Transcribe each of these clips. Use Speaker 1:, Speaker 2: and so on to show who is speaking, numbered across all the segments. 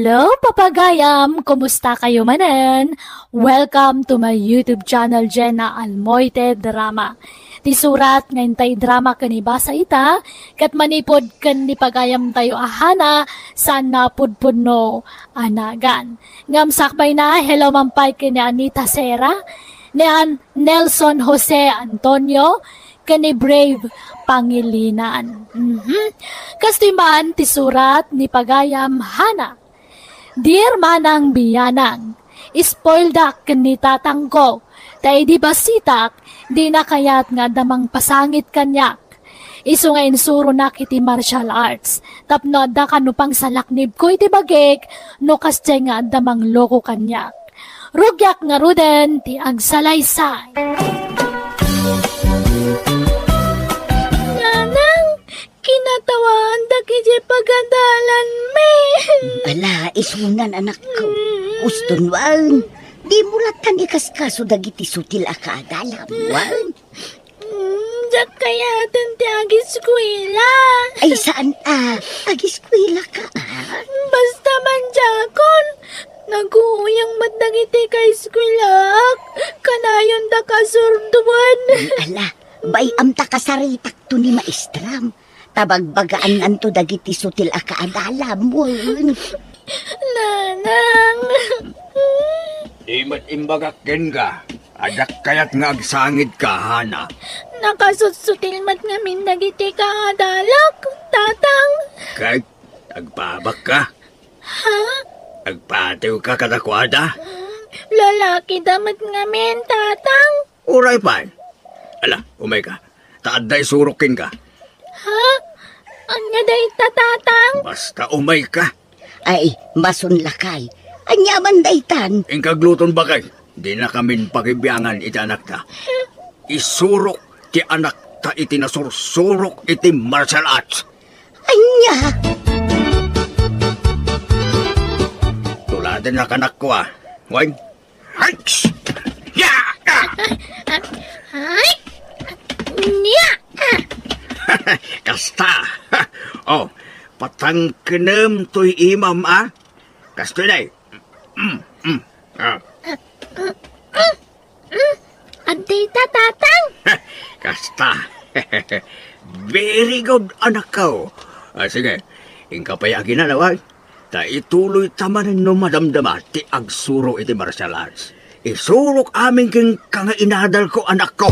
Speaker 1: Hello, papagayam! Kumusta kayo manan? Welcome to my YouTube channel, Jenna Almoite Drama. Ti surat ngayon tayo drama kanibasa ita, kat manipod kan ni pagayam tayo ahana, sana pudpudno anagan. Ngamsakbay na, hello mampay kini Anita Sera, ni Nelson Jose Antonio, kani Brave Pangilinan. Kastiman ti surat ni pagayam hana. Dear manang biyanang, spoildak kani tatang ko, tay di basitak, di na kayat nga damang pasangit kanyak. Isu nga insuro na kiti martial arts, tapno da kanupang salaknib ko iti bagik, no kastya nga damang loko kanyak. Rugyak nga ruden ti agsalaysay. Kinatawan da kiji pagadalan me.
Speaker 2: Ala, isunan anak ko. Uston wan. Di mulatan ikaskaso dagiti sutil akadalam wan.
Speaker 1: Diyak kaya ti agiskwila.
Speaker 2: Ay saan agiskwila ka
Speaker 1: Basta man jakon. Nag-uuyang madagiti ka iskwilak. Kanayon da kasurduan.
Speaker 2: Ala, bayam ta kasaritak to ni maestram. Tabagbagaan anto dagiti sutil akaadalam wan.
Speaker 1: Nanang.
Speaker 3: Imat imbagakken ka. Adak kayat nga agsangid ka, Hana.
Speaker 1: Nakasutsutil mat ngamin dagiti ka adalak, tatang.
Speaker 3: Kahit agpabak ka.
Speaker 1: Ha?
Speaker 3: Agpatiw ka kadakwada.
Speaker 1: Lalaki damat ngamin, tatang.
Speaker 3: Uray pa. Ala, umay ka. Taaday surukin ka.
Speaker 1: Ha? Anya day tatang?
Speaker 3: Basta umay ka.
Speaker 2: Ay, masun lakay. Anyaman daytan.
Speaker 3: Ingkagluton ba kay? Di na kamin pakibiyangan iti anak ta. Isurok ti anak ta iti nasursurok iti martial arts.
Speaker 2: Anya.
Speaker 3: Tuladan na kanak ko Wag. Hikes! Ya!
Speaker 1: Ay! Nya!
Speaker 3: Kasta. Oh, patangkenem to'y imam Kasta day.
Speaker 1: Aday tatang?
Speaker 3: Kasta. Very good, anak ko. Sige, ingkapayagin na nawag. Ta ituloy tamanin no madamdama ti agsuro iti martial arts. Isurok amin kang kangainadal ko, anak ko.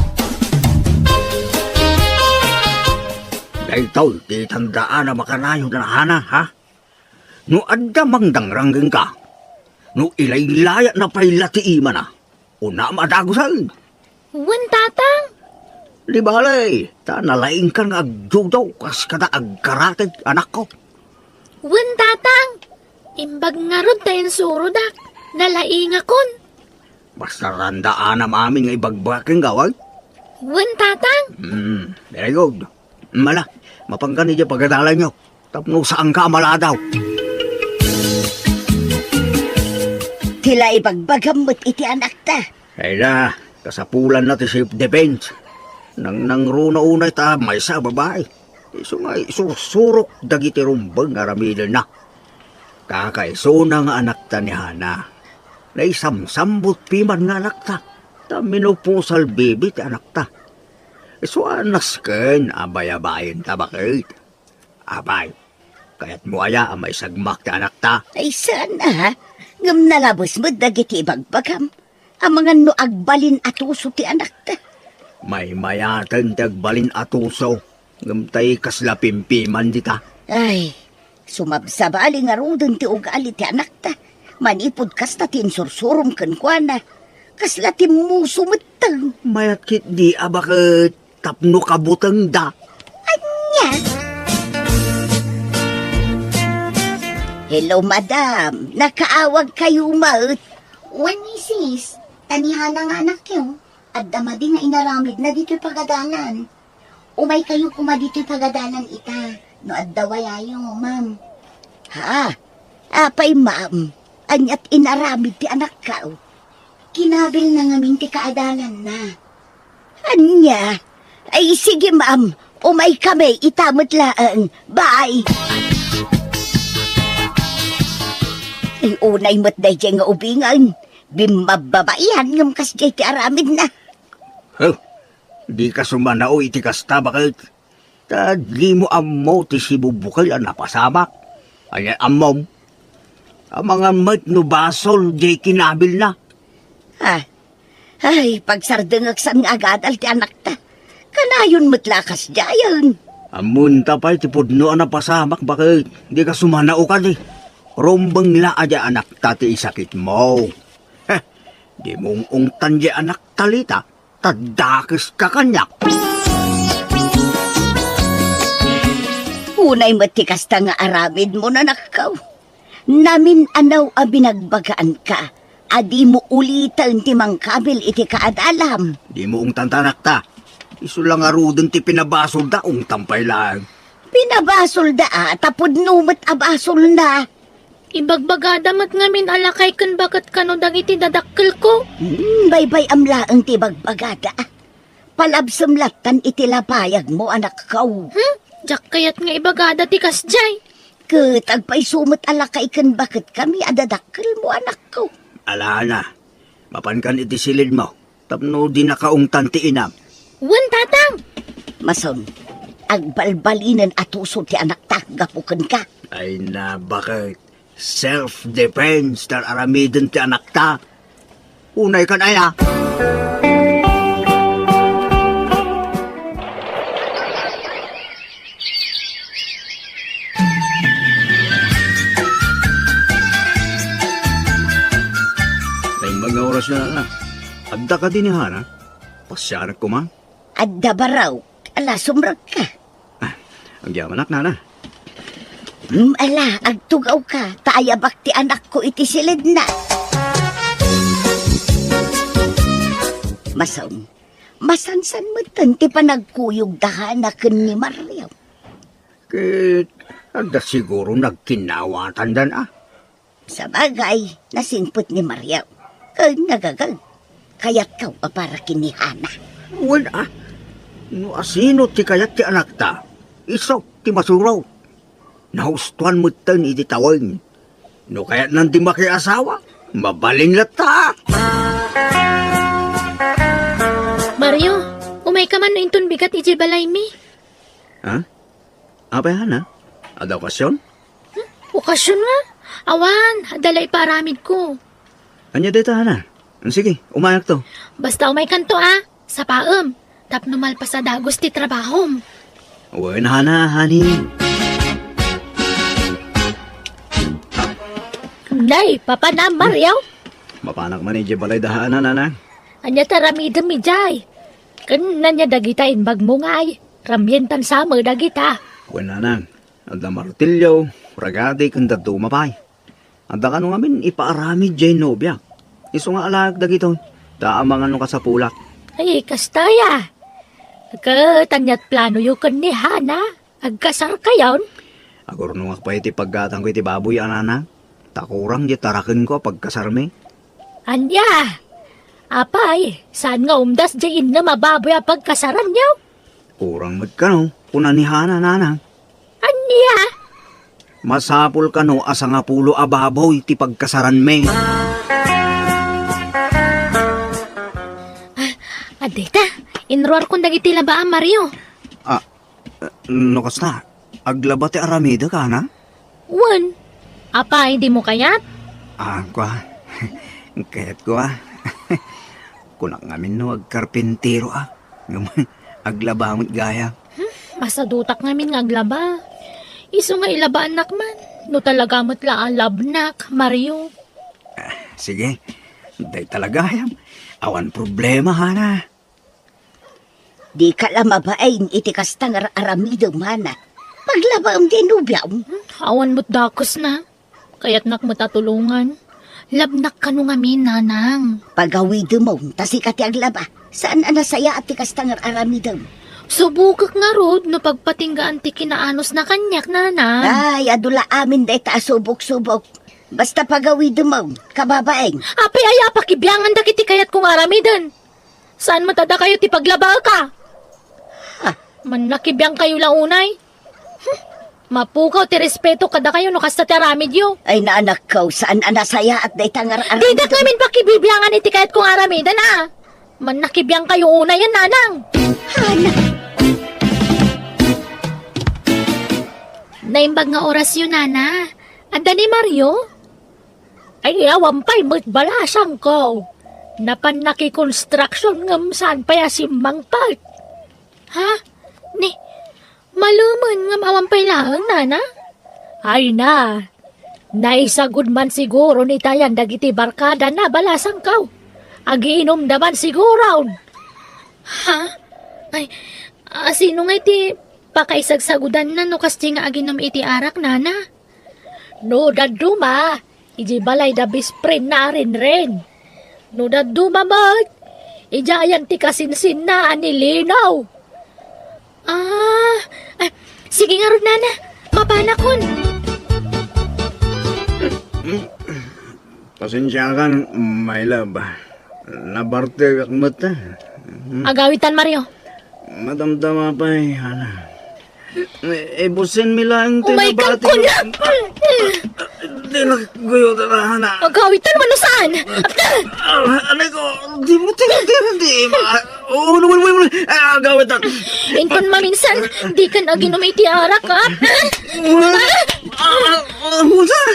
Speaker 3: Dahil tol, di tandaan na makanayo na Hana, ha? No adamang dangranggang ka. No ilaylaya na pailati ima na. Una madagusan.
Speaker 1: Wan tatang?
Speaker 3: Di balay, ta nalaing ka nga agjudaw kas kada agkarate, anak ko.
Speaker 1: Wan tatang? Imbag nga rod tayo surodak. Nalaing akon.
Speaker 3: Basta randaan na mamin nga ibagbaking gawag.
Speaker 1: Wan tatang?
Speaker 3: Very good. Mala, mapanggan niya pagkadalan nyo. Tapno saan ka maladaw.
Speaker 2: Tila ibagbagamot iti anak ta.
Speaker 3: Ay na, kasapulan na ti self-defense. Nang runa-unay ta, may sa babae. Iso nga isursurok dagiti rumbang nga ramilin na. Kakaiso na nga anak ta ni Hana. Naisamsambot piman nga anak ta. Ta minupusal bibi ti anak ta. Iso anas ken abay-abayin ta bakit? Abay, kaya't mo aya may sagmak ti anak ta.
Speaker 2: Ay sana, ngam nalabos mo dagiti ibagbagam. Ang mga no agbalin atuso ti anak ta.
Speaker 3: May mayatan ti agbalin atuso. Ngamtay kasla pimpiman di ta.
Speaker 2: Ay, sumabsabali nga rodon ti ugali ti anak ta. Manipod kas ta ti insursurom kenkwana. Kasla ti muso matang.
Speaker 3: Mayat kit di bakit tapno kabutang da.
Speaker 2: Anya? Hello, madam. Nakaawag kayo, maut.
Speaker 4: Wan ni sis, tanihan nga anak yo. At damadi nga inaramid na dito'y pagadalan. Umay kayo kuma dito'y pagadalan ita. No addawayayo, ma'am.
Speaker 2: Ha? Apay, ma'am. Anyat inaramid ti anak ka.
Speaker 4: Kinabil na nga minti kaadalan na.
Speaker 2: Anya? Ay, sige, ma'am. Umay kami, itamot laan. Bye! Ay unay mo't day nga ubingan. Bimababaihan ng kasjay ti aramid na.
Speaker 3: Huh? Di ka sumanao iti kasta bakit? Tadli mo ammo ti sibubukal ang napasamak. Ay amom. Ang mga mat no basol di kinabil na.
Speaker 2: Ha? Ay, pagsardangagsan nga agadal ti anak ta. Kanayon mo't lakas jayan.
Speaker 3: Amunta pa iti pudno ang napasamak bakit? Di ka sumanao ka di. Rombang la aja anak ta ti isakit mo. Heh, di mong ungtan di anak talita. Tadakis ka kanyak.
Speaker 2: Unay mo't ti kasta nga aramid mo na nakaw. Namin anaw a binagbagaan ka. Adi mo ulitan ti mangkabil iti kaadalam.
Speaker 3: Di mo ungtan tanak ta. Isu lang arudon ti pinabasol da ungtan pa'y lang.
Speaker 2: Pinabasol da tapod numot abasol na.
Speaker 1: Ibagbagada mat ngamin alakay kan bakat kano dagiti dadakkel ko.
Speaker 2: Baybay amlaang ti bagbagada. Palabsamlatan iti lapayag mo anak kaw.
Speaker 1: Jak kayat nga ibagada ti kasjay.
Speaker 2: Katagpay sumot alakay kan bakit kami adadakkel mo anak kaw.
Speaker 3: Ala na. Mapankan iti silid mo. Tapno di nakaungtan ti inam.
Speaker 1: Wan tatang.
Speaker 2: Mason, agbalbalinen atuso ti anak ta, gapukan ka.
Speaker 3: Ay na bakit? Self-defense tar aramidin ti anak ta. Unay kan aya. May mga oras na. Adda ka din ni Hana. Pasyanak ko man.
Speaker 2: Adda baraw, ala sumrag ka.
Speaker 3: Ang yaman na na.
Speaker 2: Ala, agtugaw ka, taayabak ti anak ko iti silid na. Mason, masansan mo ti panagkuyog dahanakan ni Mario.
Speaker 3: Kit, adda siguro nagkinawatan dan
Speaker 2: Sa bagay, nasinput ni Mario. Nagagag, kaya't kaw para kinihana.
Speaker 3: Wala. No asino ti kayat ti anak ta. Isok ti masuraw. Nahustuhan mo tan iti tawin. No kayat nang di makiasawa. Mabalin lata.
Speaker 1: Mario, umay ka man no inton bigat iti balay mi.
Speaker 3: Ha? Apay hana? Ada okasyon?
Speaker 1: Okasyon nga. Awan, adala iparamid ko.
Speaker 3: Anya dito hana? Sige, umayak to.
Speaker 1: Basta umay kanto sa paem. Tapno malpas sa dagos ti trabahom.
Speaker 3: Uy na hana, honey.
Speaker 1: Nay, papa na Mario.
Speaker 3: Mapanak man iti balay dahanan, nana.
Speaker 1: Anya taramidem mi jay. Kan nanya dagita inbag mo ngay. Ramyentan sama dagita.
Speaker 3: Uy nana, ada martilyo, ragadi kanda dumapay. Ada ka nung amin ipaaramid jay nobya. Iso nga alag dagito. Daamangan nung kasapulak.
Speaker 1: Ay, kastaya. Katanyat plano yung ni Hana. Agkasar kayon.
Speaker 3: Agor nung akpa iti paggatang ko iti baboy anana. Takurang di tarakin ko pagkasarme.
Speaker 1: Anya. Apay, saan nga umdas jayin na mababoy ang pagkasaran niyo?
Speaker 3: Kurang magkano, kuna ni Hana nanang.
Speaker 1: Anya.
Speaker 3: Masapul ka no asa nga pulo ababoy ti pagkasaran me.
Speaker 1: Adita, inroar kong dagiti labaan Mario.
Speaker 3: No kasta, aglaba ti aramida ka na?
Speaker 1: Wan. Apay, di mo kayat?
Speaker 3: Kwa, kaya't kwa. Kunak ngamin no agkarpintero aglaba mo't gaya.
Speaker 1: Masadutak ngamin nga aglaba. Iso nga ilabaan nakman. No talaga mo't laan labnak, Mario.
Speaker 3: Sige, day talaga yan. Awan problema, Hana.
Speaker 2: Di ka lamabain iti kastang aramidong mana. Paglaba ang dinubyaw.
Speaker 1: Awan mo't dakos na. Kaya't nak matatulungan. Labnak ka nung amin, nanang.
Speaker 2: Pagawido mo, tasi ka ti aglaba. Saan anasaya at ti kastang aramidong?
Speaker 1: Subukak nga rod no pagpatinggaan ti kinaanos na kanyak, nanang.
Speaker 2: Ay, adula amin day ta subok-subok. Basta pagawido mo, kababaeng.
Speaker 1: Apay ay pakibyangan da kiti kayat kong aramidan. Saan matada kayo ti paglaba ka?
Speaker 2: Ha?
Speaker 1: Man nakibiyang kayo launay. Mapukaw ti respeto kada kayo no kasta ti aramid yo.
Speaker 2: Ay naanak ko, saan anasaya at day tangar
Speaker 1: Di na kami pakibibyangan iti kahit kung aramidan na. Man nakibiyang kayo una yan, nanang.
Speaker 2: Hana,
Speaker 1: Naimbag nga oras yun, nana. Anda ni Mario? Ay, awampay, balasang ko. Napan naki-construction ngam saan pa yasimbang part. Ha? Ni, maluman ngam awampay lang, nana? Ay na, naisagod man siguro ni tayan dagiti barkada na balasang kaw. Agiinom naman siguro. Ha? Ay, sino nga iti pakaisagsagudan na no kasi nga aginom iti arak, nana? No, daduma. Iji balay da bisprin na rin. No, daduma mag. Ijayan ti kasinsin na anilinaw. Ay, sige nga ron, nana. Mapanakon.
Speaker 3: Pasensya ka, my love. Nabarte kak mata.
Speaker 1: Agawitan, Mario.
Speaker 3: Madamdama pa Hana. Busin mi lang
Speaker 1: Umay kang
Speaker 3: tinabati.
Speaker 1: kunapal.
Speaker 3: Di na guyo na Hana.
Speaker 1: Agawitan mo no saan?
Speaker 3: Anay ko, di mo tingin, di ma. Oh, wala. Gawitan.
Speaker 1: Inton maminsan, di ka na ginom iti arak, ha?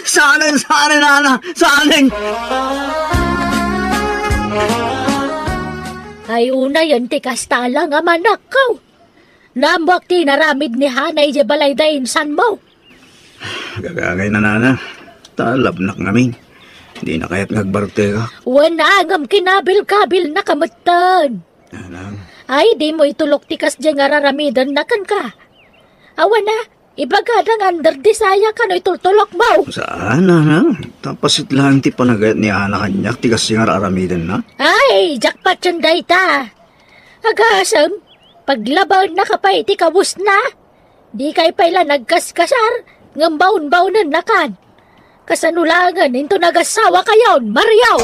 Speaker 3: Saling, Hana. Saling.
Speaker 1: Ay una yan ti kastala nga manakaw. Nambak ti naramid ni Hanay di balay da insan mo.
Speaker 3: Gagagay na nana. Talabnak namin. Di na kaya't nagbarte ka.
Speaker 1: Wanangam kinabil-kabil na kamutan.
Speaker 3: Anang.
Speaker 1: Ay di mo itulok ti kas di nga raramidan na kan ka. Awan na, ibagadang under disaya ka no itultulok mo.
Speaker 3: Saan anang? Tapasit lang ti panagayat ni Ana kanyak. Tigas yung aramidan na.
Speaker 1: Ay, jackpot yun day ta. Agasam, paglabaw na kapay ti kabus na. Di kay pala nagkaskasar, ngambaon-bawnan na kan. Kasanulangan, into nagasawa kayon, Mario!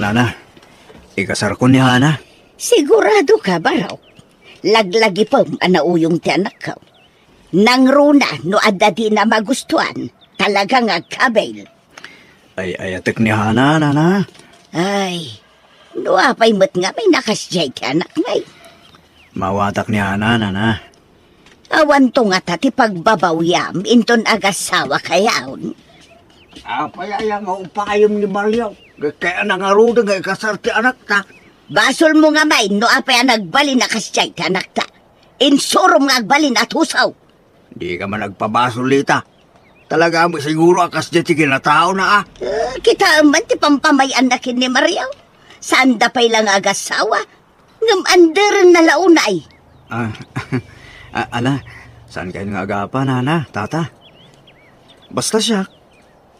Speaker 3: Nana, ikasar ko ni Hana.
Speaker 2: sigurado ka ba raw? Laglagi pa anauyong ti anak ko. Nang runa no adda di na magustuhan, talagang agkabel.
Speaker 3: Ay ayatek ni Hana, nana.
Speaker 2: Ay, no apay mo't nga may nakasyay ti anak ngay.
Speaker 3: Mawatak ni Hana, nana.
Speaker 2: Awan to nga tati pagbabawyam, inton agasawa kayaon.
Speaker 3: Apaya nga upayom ni Mario. Kaya nangaruda nga ikasar ti anak ta.
Speaker 2: Basol mo nga may, no apay nagbalin na kasyay ti anak ta. Insurom nga agbalin at husaw.
Speaker 3: Di ka man nagpabasolita. Talaga mo siguro akas dyan sige na tao na
Speaker 2: Kita man ti pampamayan na kin ni Mariaw. Saan da pa'y lang agasawa? Ngam under na launay.
Speaker 3: Ala, saan kayo nga agapa, nana, tata? Basta siya,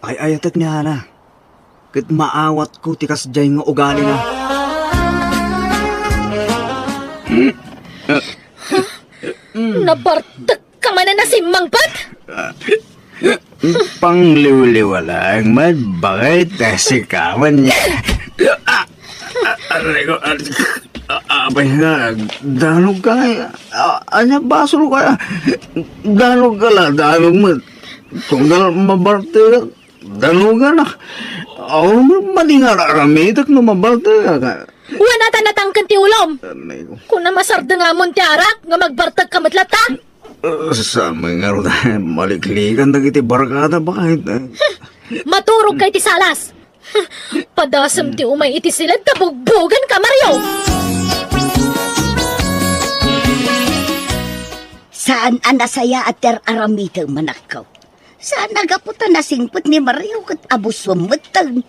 Speaker 3: ay ayatek ni Hana. Kat maawat ko tikas dyan nga ugali na.
Speaker 1: Nabartak ka man na nasimmang pat?
Speaker 3: Pangliwliwalang man, bakit nasikawan niya? Aray ko, abay nga, danog ka anya basol ka, danog ka lang, danog mo. Kung mabarte ka, danog ka na. Ako mali nga raramitak no mabarte ka.
Speaker 1: Wala ta natangkan ti ulom.
Speaker 3: Aray ko.
Speaker 1: Kung namasarda nga mon ti arak, nga magbartag ka matlata.
Speaker 3: Sa mga nga maliklikan na kiti barkada bakit?
Speaker 1: Maturog kay ti salas. Padasam ti umay iti sila tabugbugan ka, Mario.
Speaker 2: Saan anasaya at ter aramitang manakaw? Saan nagaputan na singput ni Mario kat abuswam matang?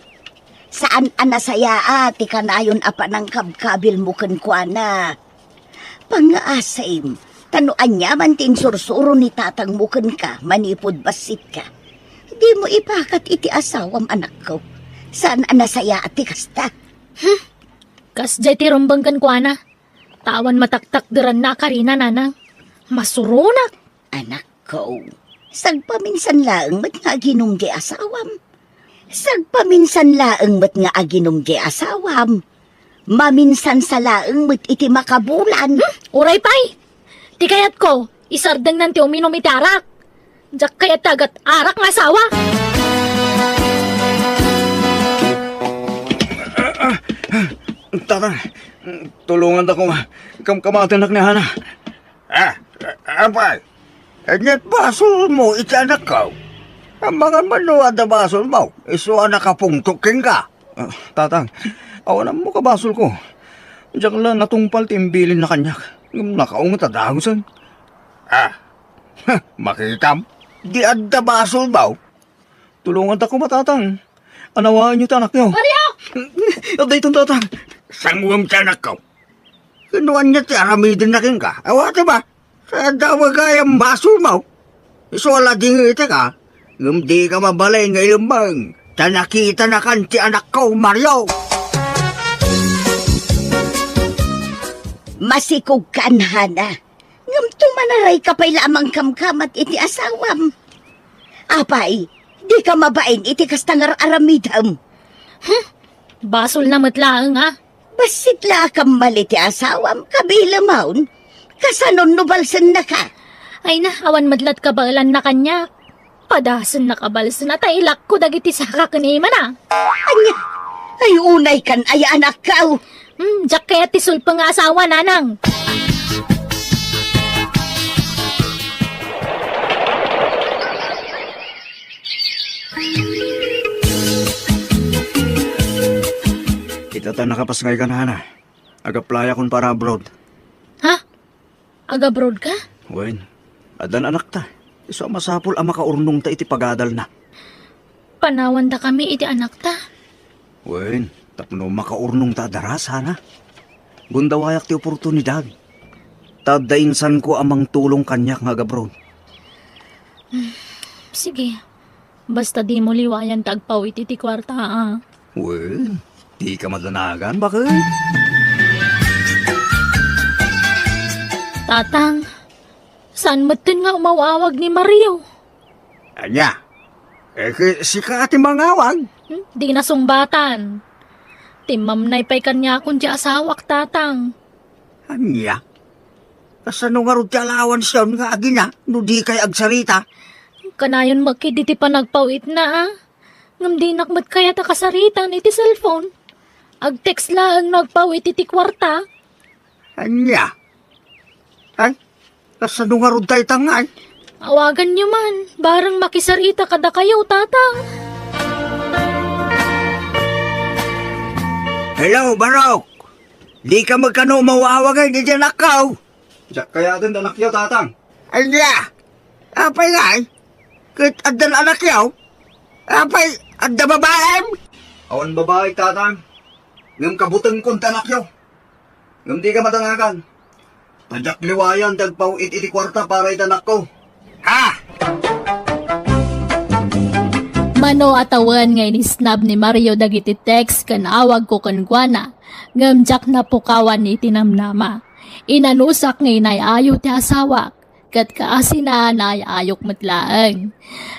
Speaker 2: Saan anasaya at ikanayon apa ng kabkabil mo kankwana? Pangaasim, tanuan niya man tinsursuro ni tatang mukan ka, manipod basit ka. Di mo ipakat iti asawam anak ko. Saan anasaya at ikasta?
Speaker 1: Kas jay ti rumbang kan kuana. Tawan mataktak deran na karina, nanang. Masurunak.
Speaker 2: Anak ko, sagpaminsan laeng mat nga aginom di asawam. Sagpaminsan laeng mat nga aginom di asawam. Maminsan sa laeng mat iti makabulan.
Speaker 1: Uray pay. Ti kayat ko, Isardeng nanti uminom itarak. Jak kaya tagat arak nga asawa.
Speaker 3: Tatang, tulungan ako kamatanak ni Hana. Apay, anyat basol mo, itanak ka. Ang mga manuwa na basol mo, iso anak ka pungtuking ka. Tatang, awanan mo ka basol ko. Diyan lang natungpal timbilin na kanyak. Nakaungat at dagusan. Makikam, di adda basol mo. Tulungan ako matatang. Anawaan niyo tanak niyo.
Speaker 1: Mario!
Speaker 3: Aday itong tatang. Sangwam tanak ko. Kinuan niya ti aramidin na kin ka. Awata ba? Sa dawa kayang basol mo. Iso wala din ita ka. Di ka mabalay nga ilumang. Tanakita na kan ti anak ko, Mario.
Speaker 2: Masikog ka, Hana. Ngam tumanaray ka pa'y lamang kamkamat iti asawam. Apay, di ka mabain iti kastangar aramidam.
Speaker 1: Basol na matlaang ha.
Speaker 2: Basit la kang mali ti asawam, kabila maun. Kasanon nubalsan na ka.
Speaker 1: Ay na, awan madlat kabalan na kanya. Padasan na kabalsan na tailak ko dagiti saka kanima na.
Speaker 2: Anya, ay unay kan ay anak ka.
Speaker 1: Jak kaya tisul pa nga asawa, nanang.
Speaker 3: Itata nakapasngay ka na, Hana. Agaplaya kon para abroad.
Speaker 1: Ha? Aga-broad ka?
Speaker 3: Wen, adan anak ta. Iso masapol ang makaurnong ta iti pagadal na.
Speaker 1: Panawan da kami iti anak ta.
Speaker 3: Wen, tapno makaurnong ta daras, Hana. Gundawayak ti oportunidad. Tadainsan ko amang tulong kanyak nga abroad.
Speaker 1: Sige. Basta di mo liwayan tagpawit iti kwarta ah.
Speaker 3: Wen, di ka madanagan, bakit?
Speaker 1: Tatang, saan matin nga umawawag ni Mario?
Speaker 3: Anya, si ka ati mangawag.
Speaker 1: Di nasungbatan. Timam na ipay kanya akong di asawak, tatang.
Speaker 3: Anya, kasano nga rin alawan siya nga agina, no di kay agsarita.
Speaker 1: Kanayon magkiditi pa nagpawit na ah. Ngam di nakmat kaya ta kasaritan iti cellphone. Ag-text lang nagpawit iti kwarta.
Speaker 3: Anya, ay, kasano nga rin tayo tangay.
Speaker 1: Awagan niyo man, barang makisarita kada kayo, tatang.
Speaker 3: Hello, Barok! Di ka magkano mawawagay, di dyan akaw. Diyak kaya din anak yaw, tatang. Anya, apay nga eh. Kit adan anak yaw. Apay, adda babaem. Awan babae, tatang. Ngam kabutang kong tanak yaw. Ngam di ka matangagan. Tadyak liwayan, dagpaw iti kwarta para itanak ko. Ha?
Speaker 1: Mano atawan nga inisnab ni Mario dagiti text kan awag ko kankwana. Ngamjak na pukawan ni tinamnama. Inanusak nga inayayo ti asawak. Kat kaasina na ayok matlaang.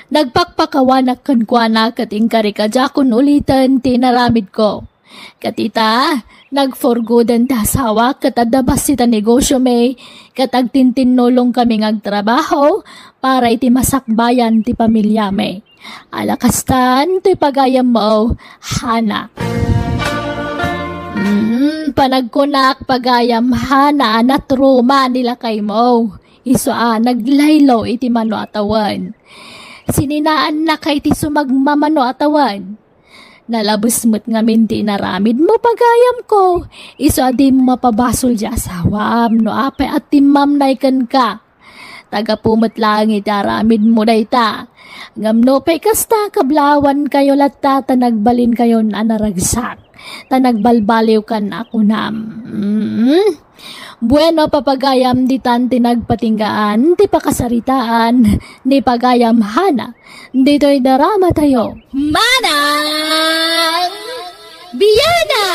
Speaker 1: Nagpakpakawanak kankwana kat ingkari kadjakon ulitan tinaramid ko. Katita, nagforgodan ta asawa kat adabas sita negosyo may kat agtintinolong kami ngagtrabaho para iti masakbayan ti pamilya may. Alakastan, to'y pagayam mo, Hana. Panagkunak pagayam, Hana, natruma nila kay mo. Iso naglaylo iti mano atawan. Sininaan na kay ti sumagmamano atawan. Nalabos mo't ngamin ti naramid mo pagayam ko. Iso di mo mapabasol di asawam, no apay at timam na ikan ka. Taga pumot lang itaramid mo na ita. Ngamno pa'y kasta kablawan kayo latta tanagbalin kayo na naragsak. Tanagbalbaliw kan ako nam. Bueno papagayam di tan tinagpatinggaan, di pakasaritaan, di pagayam Hana. Dito'y darama tayo. Manang Biyana!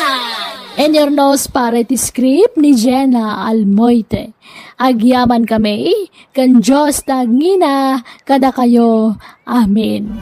Speaker 1: And your nose parity script ni Jenna Almoite. Agyaman kami, kan Diyos tagina, kada kayo. Amen.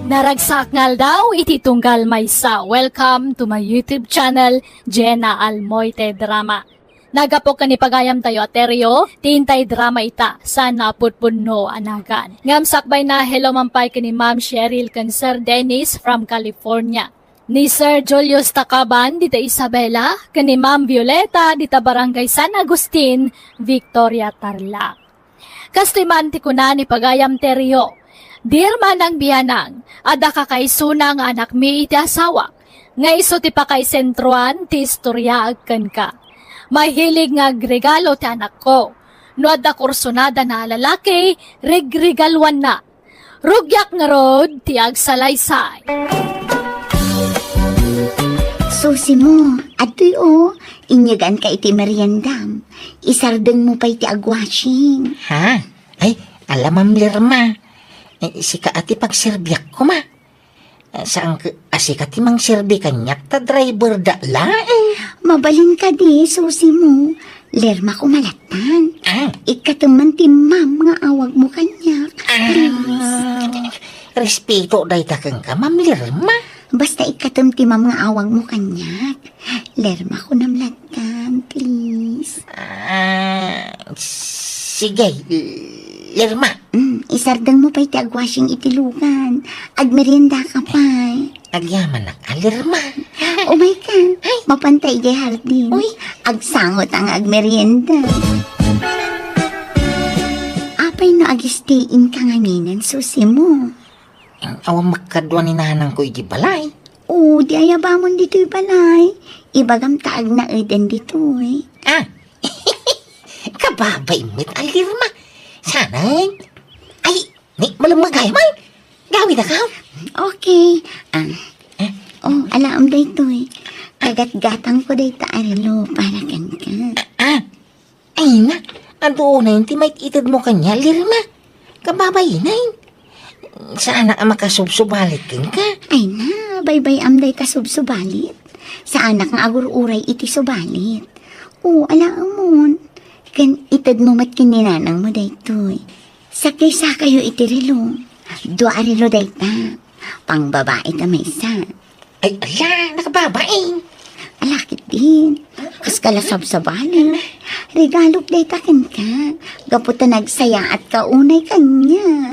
Speaker 1: Naragsak ngal daw iti tunggal maysa. Welcome to my YouTube channel, Jenna Almoite Drama. Nagapok ka ni pagayam tayo ateryo, tintay drama ita, sana putpunno anagan. Ngamsakbay na hello mampay ka ni Ma'am Cheryl kan Sir Dennis from California. Ni Sir Julius Takaban, dita Isabela, kan ni Ma'am Violeta, dita Barangay San Agustin, Victoria Tarlac. Kastimanti ko na ni pagayam teryo. Dear manang biyanang, ada kakaisuna nga anak mi iti asawa, nga iso ti pakay sentruan ti istorya agkan ka. Mahilig nga regalo ti anak ko, no ada kursunada na lalaki, regregalwan na. Rugyak nga rod ti agsalaysay.
Speaker 4: Susi mo, atoy inyagan ka iti meriendam. Isardeng mo pa iti agwashing.
Speaker 5: Ha? Ay, alam Ma'am Lirma. Sika ati pagserbiak ko ma. Saan asika ti mang serbi kanyak ta driver da laeng.
Speaker 4: Mabalin ka di, susi mo. Lerma ko malatan.
Speaker 5: Ah.
Speaker 4: Ikataman ti ma'am nga awag mo kanyak.
Speaker 5: Respeto day takang ka, Ma'am Lirma.
Speaker 4: Basta ikatam ti ma'am nga awag mo kanyak. Lerma ko namlatan, please.
Speaker 5: Sige, Lirma.
Speaker 4: Isardang mo pa iti agwashing itilugan. Agmerienda ka pa.
Speaker 5: Agyaman na ka, Lirma.
Speaker 4: Umay ka. Mapantay di hardin.
Speaker 5: Uy.
Speaker 4: Agsangot ang agmerienda. Apay no agistayin ka nga minan, susi mo.
Speaker 5: Ang awang makadwa ni nanang ko iti balay.
Speaker 4: Oo, di ayabamon dito'y balay. Ibagam taag na eden dito'y.
Speaker 5: Kababay mo't Lirma. Sanay. Ay, ni malamagay man. Gawin na ka.
Speaker 4: Okay. Alaam dayto'y. Kagat-gatang ko day taarilo para kan ka.
Speaker 5: Ay na. Ando na yung timay itid mo kanya, Lirma. Kababay na yun. Sana ang makasubsubalit ka.
Speaker 4: Ay na, bye-bye amday ka subsubalit. Sa anak nga agur-uray iti subalit. Oo, alaam mo. Kan itad mo mat kininanang mo daytoy. Sakay-sa kayo iti relo. Dua relo dayta. Pang babae ka may isa.
Speaker 5: Ay, ala, nakababain.
Speaker 4: Alakit din. Kas kalasab sa bali. Regalok dayta ken ka. Gaputa nagsaya at kaunay kanya.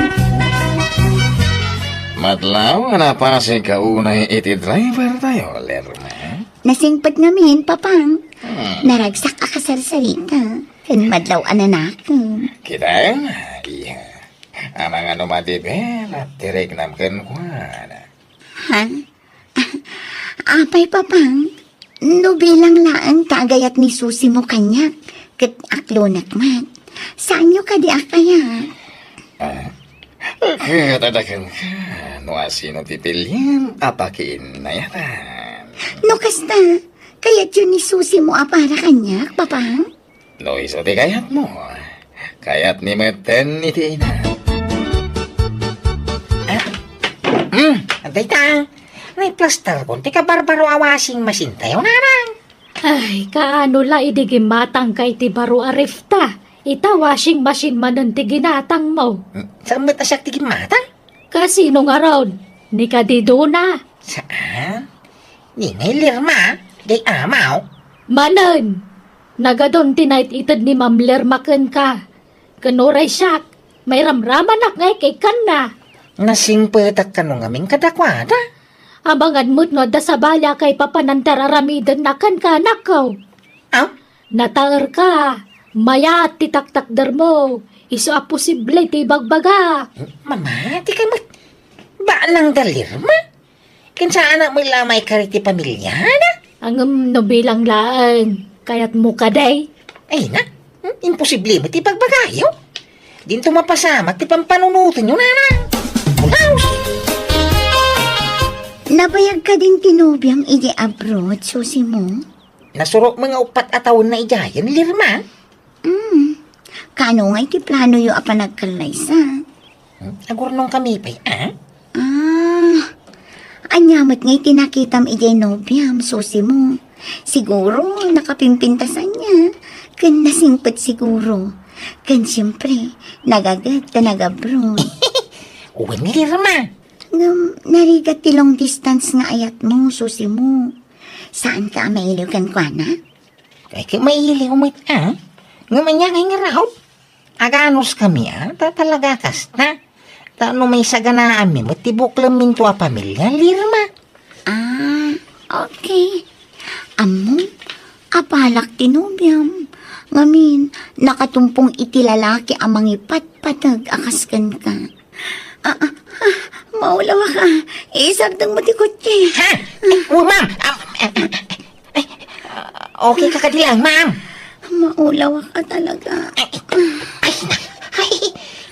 Speaker 6: Madlaw, pa si kaunay iti driver tayo, Lerma.
Speaker 4: Nasingpad ngamin, papang. Naragsak akasarsarita. Kan madlaw ananakan.
Speaker 6: Kita, iya. Amang ano madiber at tirig namkan kuana.
Speaker 4: Ha? Apay, papang. No bilang laang tagayat ni Susi mo kanyak. Kat aklonak mat. Saan nyo ka di akaya?
Speaker 6: Katadakan ka, no asino tipilyan, apakin na yatan.
Speaker 4: No kasta, kayat yun ni Susi mo apara kanyak, papang?
Speaker 6: No iso ti kayat mo, kayat ni meten iti ina.
Speaker 5: Antay ta. May plaster ko. Tika barbaro awasing masin tayo narang.
Speaker 1: Ay, kaano la idigim matang kay ti baro arifta. Ita washing machine manon ti ginatang mo.
Speaker 5: Saan mo tasyak tigim mata?
Speaker 1: Kasino nga raon? Ni kadido na.
Speaker 5: Saan? Di ngay Lirma. Di amaw.
Speaker 1: Manon, nagadon tinayt itad ni Ma'am Lermaken ka. Kanuray siyak, may ramraman nak ngay kay kan na.
Speaker 5: Nasingpetak ka nung aming kadakwada.
Speaker 1: Abangan mo't no da sa balya kay papanantararamidan na kan ka nakaw.
Speaker 5: Aw?
Speaker 1: Nataer ka, maya at titaktakder mo. Iso a posible ti bagbaga.
Speaker 5: Mama, di ka mat. Ba lang da Lirma? Kinsa anak mo lamay kariti pamilya na?
Speaker 1: Ang no bilang laan, kayat mo ka day.
Speaker 5: Ay na, imposible mo ti pagbagayo. Dinto mapasama ti pampanunutin yun na. Mulaos!
Speaker 4: Nabayag ka din tinubyang iji abroad, Susi mo?
Speaker 5: Nasurok mga upat atawon na ijayan, Lirma.
Speaker 4: Kano nga iti plano yu apa nagkalaysa?
Speaker 5: Agurnong kami pa'y,
Speaker 4: Anyamat nga iti nakitam ijay nobyam, Susi mo. Siguro, nakapimpintasan niya. Kan nasingpet siguro. Kan siyempre, nagagat ka nag-abroad.
Speaker 5: Uwan, Lirma.
Speaker 4: Narigat ti long distance nga ayat mo, susi mo. Saan ka mailiw kan kwa na?
Speaker 5: Ay, mailiw mo ita. Nga manya ngay nga raw. Aganos kami talaga kas na. No may saganaan mi mo, tibok lamin to a pamilya, Lirma.
Speaker 4: Okay. Amo, apalak tinubyam. Ngamin, nakatumpong iti lalaki amang ipatpatag akaskan ka. Maulawa ka. Isagdang matikot eh.
Speaker 5: Ha? Ma'am. Okay ka kadilang, ma'am.
Speaker 4: Maulawa ka talaga.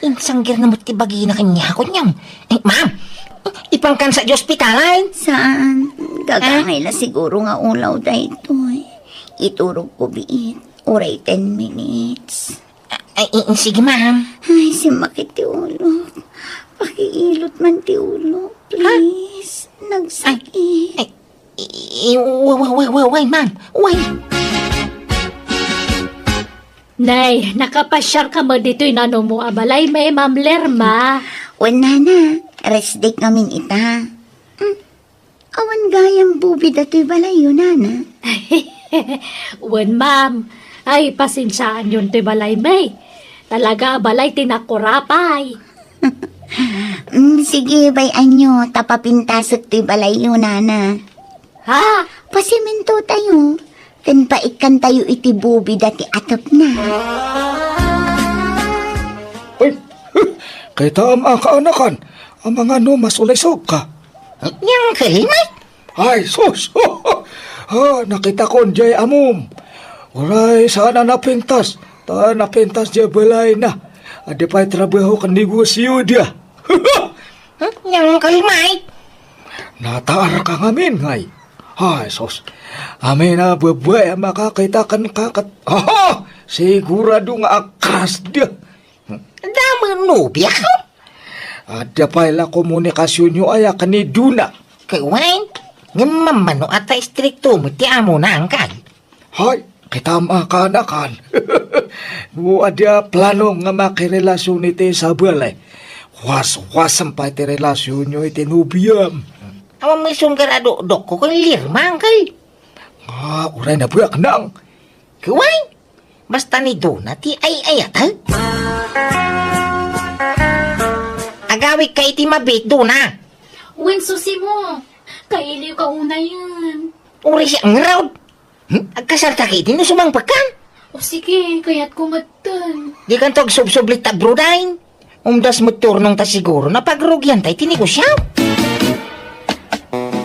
Speaker 5: Insanggir na mo't tibagi na kanya ko niyam. Ma'am, ipangkan sa ospitalan.
Speaker 4: Saan? Gagangay na siguro nga ulaw dahito eh. Iturog ko biit. Oray 10 minutes.
Speaker 5: Sige, ma'am.
Speaker 4: Ay, si Makit ti ulo. Pakiilot man ti ulo. Please. Nagsakit.
Speaker 5: Wait, ma'am. Wait.
Speaker 1: Nay, nakapasyar ka mo dito inano mo abalay may Ma'am Lerma.
Speaker 4: Wala na. Rest day namin ita. Awan gayang bubi dato'y balayo na na.
Speaker 1: Wen ma'am, ay pasensyaan yun to'y balay may. Talaga balay tinakurapay.
Speaker 4: Sige, bayan nyo. Tapapintasot to'y balayo na na.
Speaker 1: Ha?
Speaker 4: Pasiminto tayo. Kanpaikan tayo iti bubi dati atop na.
Speaker 7: Ay, kay taam kaanakan, ang mga mas ulisog ka.
Speaker 5: Yang kalimay.
Speaker 7: Ay, sus! Nakita ko jay amom. Uray, sana napintas. Ta napintas jay balay na. Adi pa'y trabaho kan negosyo dia.
Speaker 5: Yang kalimay.
Speaker 7: Nataar ka ngamin, ngay. Ay, sus. Amin na babay makakita kan kakat. Sigurado nga akas dia.
Speaker 5: Dama nubya ka.
Speaker 7: Ada pa'y la komunikasyon nyo ay kaniduna.
Speaker 5: Kawain. Nga mamano ata istrikto mo ti amo na angkal.
Speaker 7: Hay, kita makanakan. Mo ada plano nga makirelasyon iti sa balay. Was-wasam pa iti relasyon nyo iti nubiyam.
Speaker 5: Awan may sunggarado dok ko kung Lirma angkal.
Speaker 7: Uray na buyak nang.
Speaker 5: Kawain. Basta ni Dona ti ay-ayat ha. Agawik ka iti mabit Dona.
Speaker 1: Wen susi mo, kailiw ka una yan.
Speaker 5: Uri siya ang raw. Agkasarta ka iti no sumangpakan.
Speaker 1: O sige, kaya't kumatan.
Speaker 5: Di kan tog subsublit ta brodain. Umdas mo turnong ta siguro na pagrugyan tayo tinegosyaw.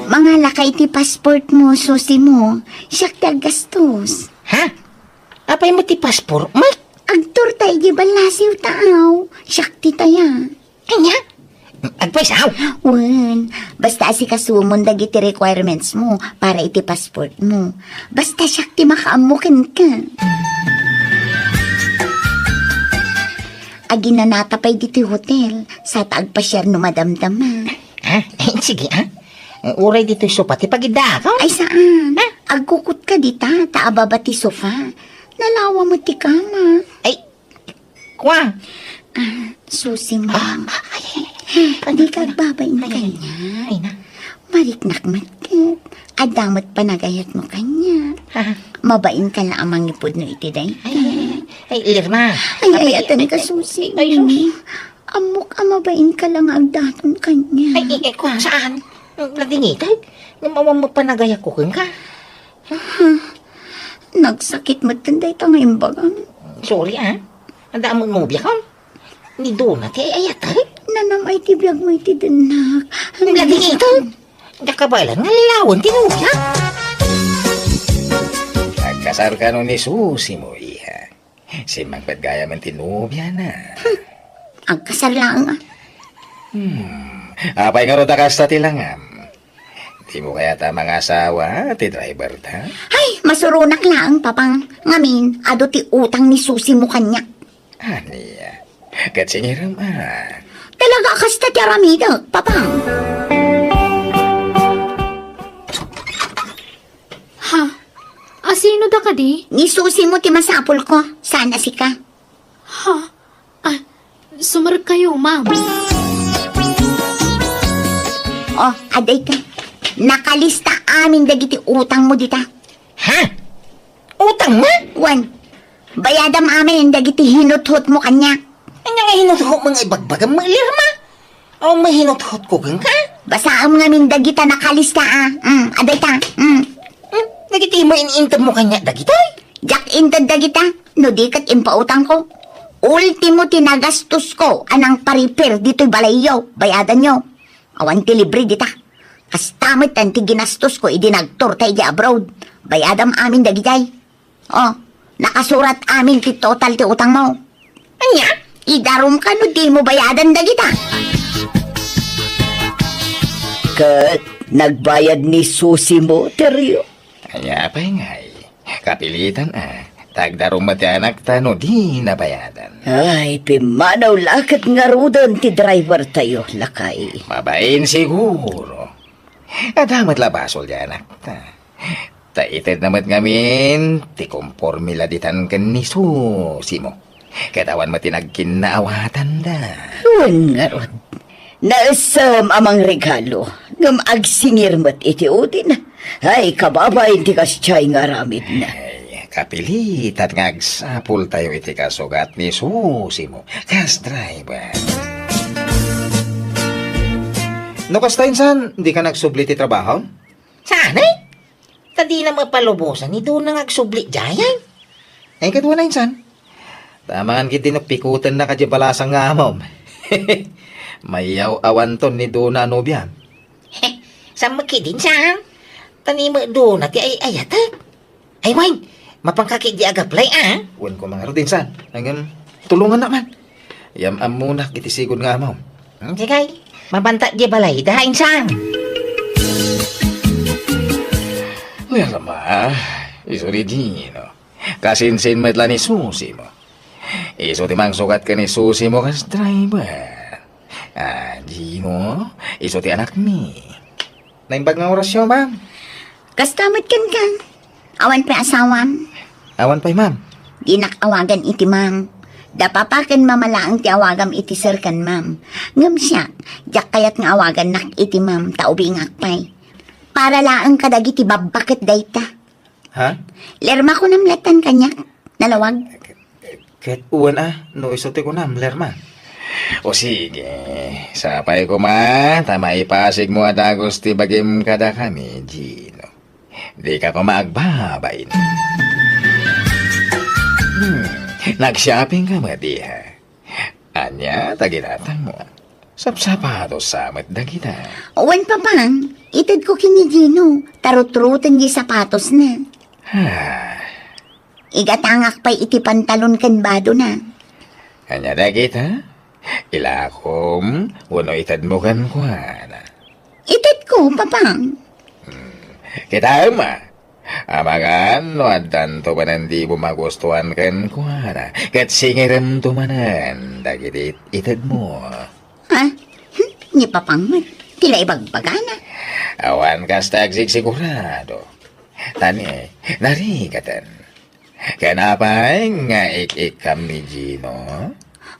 Speaker 4: Mga lakay ti passport mo, susi mo. Siyak ti gastos.
Speaker 5: Ha? Apay mo ti paspor? Mike?
Speaker 4: Agtur tayo gibalasiw tao. Siyak ti taya.
Speaker 5: Kanya? Agpaisaw?
Speaker 4: Wen, basta si kasumon dagiti requirements mo para iti passport mo. Basta siyak ti makaamukin ka. Aginanatapay diti hotel sa taagpasyar no madamdama.
Speaker 5: Ha? Sige ha? Uray dito'y sopa ti pagida ka?
Speaker 4: Ay saan? Agkukot ka dita, taababa ti sofa. Nalawa mo ti kama.
Speaker 5: Ay, kwa?
Speaker 4: Susi mo. Padi kagbabain kanya.
Speaker 5: Ay na.
Speaker 4: Mariknak matkit. Adamot panagayat mo kanya. Mabain ka na amang ipod no iti day.
Speaker 5: Ay, Lirma.
Speaker 4: Ay, atan ka susi.
Speaker 5: Ay, sus.
Speaker 4: Amok amabain ka lang agdaton kanya.
Speaker 5: Ay, kwa, saan? Ladingitay? Namawang mo panagaya ko ka?
Speaker 4: Nagsakit mo tanday tangayong bagang.
Speaker 5: Sorry ha? Ang damon mo biya ka? Ni Dona ti ayat ha?
Speaker 4: Nanam ay tibiyag mo iti dinak.
Speaker 5: Ladingitay? Nakabalan nga lalawan tinubya.
Speaker 6: Nagkasar ka nun ni Susi mo, iha. Si Magpatgaya man tinubya na.
Speaker 4: Agkasar lang.
Speaker 6: Apay nga ro takas ti langam. Di mo kaya ta mga asawa, ti driver ta?
Speaker 4: Ay, masurunak lang, papang. Ngamin, ado ti utang ni Susi mo kanya.
Speaker 6: Aniya, kat singiram
Speaker 4: Talaga kasta ti aramida, papang.
Speaker 1: Ha? Asino da ka di?
Speaker 4: Ni Susi mo ti masapol ko. Sana si ka.
Speaker 1: Ha? Sumar kayo, ma'am.
Speaker 4: Oh, aday ka. Nakalista amin dagiti utang mo dita.
Speaker 5: Ha? Utang mo?
Speaker 4: Wan, bayadam amin dagiti hinuthot mo kanya.
Speaker 5: Ano nga hinuthot mga ibagbagang mga lirma? O may hinuthot ko kang ka?
Speaker 4: Basaam nga min dagita nakalista aday ta.
Speaker 5: Dagiti mo iniintab mo kanya dagitoy?
Speaker 4: Jak intad dagita, no di kat impautang ko. Ultimo tinagastos ko anang paripir dito'y balayaw, bayadan nyo. Awan ti libre dita. Kastamit ang ti ginastos ko idinagtor tayo di abroad. Bayadam amin dagitay. Oh, nakasurat amin ti total ti utang mo. Anya, idarum ka no di mo bayadan dagita.
Speaker 2: Kat nagbayad ni Susi mo, Teryo.
Speaker 6: Kaya pa ngay. Kapilitan Tagdarong mati anak tano di nabayadan.
Speaker 2: Ay, pimanaw lakat nga rudan ti driver tayo, lakay.
Speaker 6: Mabain siguro. At hamat labasol di anak ta. Taited namat ngamin, ti kompormila ditan ken ni Susi mo. Katawan mati nagkinaawatan da.
Speaker 2: Huwag nga rod. Naasam amang regalo. Ngam agsingir mat iti udin. Ay, kababay ti kasyay nga ramid na.
Speaker 6: Kapilit at ngagsapul tayo iti kasugat ni Susi mo. Kas driver.
Speaker 3: No, kasta insan, di ka nagsubli ti trabaho?
Speaker 5: Sana tadi na mapalubusan ni doon na agsubli jayay.
Speaker 3: Ay, kadwa na insan. Tamaan kiti napikutan na kadya balasang nga amom. Mayaw awanton ni Dona Nobya.
Speaker 5: Sa makidin sa tanima doon na ti ay ayatag. Ay wine, mapangkaki di agaplay
Speaker 3: Wan ko mga rodin san. Hanggang tulungan naman. Yam muna kiti sigod nga amom.
Speaker 5: Sige, mabanta di balay dahain sang.
Speaker 6: Well, ma, iso di Gino. Kasinsin mo itla ni Susi mo. Iso timang sukat ka ni Susi mo kas driver. Gino, iso ti anak mi.
Speaker 3: Naimbag nga orasyon, ma'am.
Speaker 4: Kastamit kan kan. Awan pa asawam.
Speaker 3: Awan pa'y, ma'am.
Speaker 4: Di nakawagan iti ma'am. Dapapakan mamalaang ti awagam iti sir kan ma'am. Ngam siya, jak kayat nga awagan nak iti ma'am taubingak pa'y. Para laang kadag iti babakit dayta.
Speaker 3: Ha?
Speaker 4: Lerma ko namlatan kanyak. Nalawag.
Speaker 3: Ket uwan no isote ko na, lerma.
Speaker 6: O sige, sapay ko ma, tama ipasig mo at agos ti bagim kada kami, Gino. Di ka ko maagbabain. Nag-shopping ka ba di ha? Anya, taginatang mo. Sapsapatos samat dagita.
Speaker 4: Uwan pa pang. Itad ko kini Gino. Tarut-rutan di sapatos na. Igatangak pa'y iti pantalon kan bado na.
Speaker 6: Anya dagita? Ilakom, wano itad mo kan kuana.
Speaker 4: Itad ko, papang.
Speaker 6: Kita ma. Amagan, no adan to manandi bumagustuhan kan kuana. Kat singiram to manan, dagiti itad mo.
Speaker 4: Ha? Ni papang man. Tila ibagbagana.
Speaker 6: Awan kas tagsig sigurado. Tani, narikatan. Kanapay nga ik-ikam ni Gino?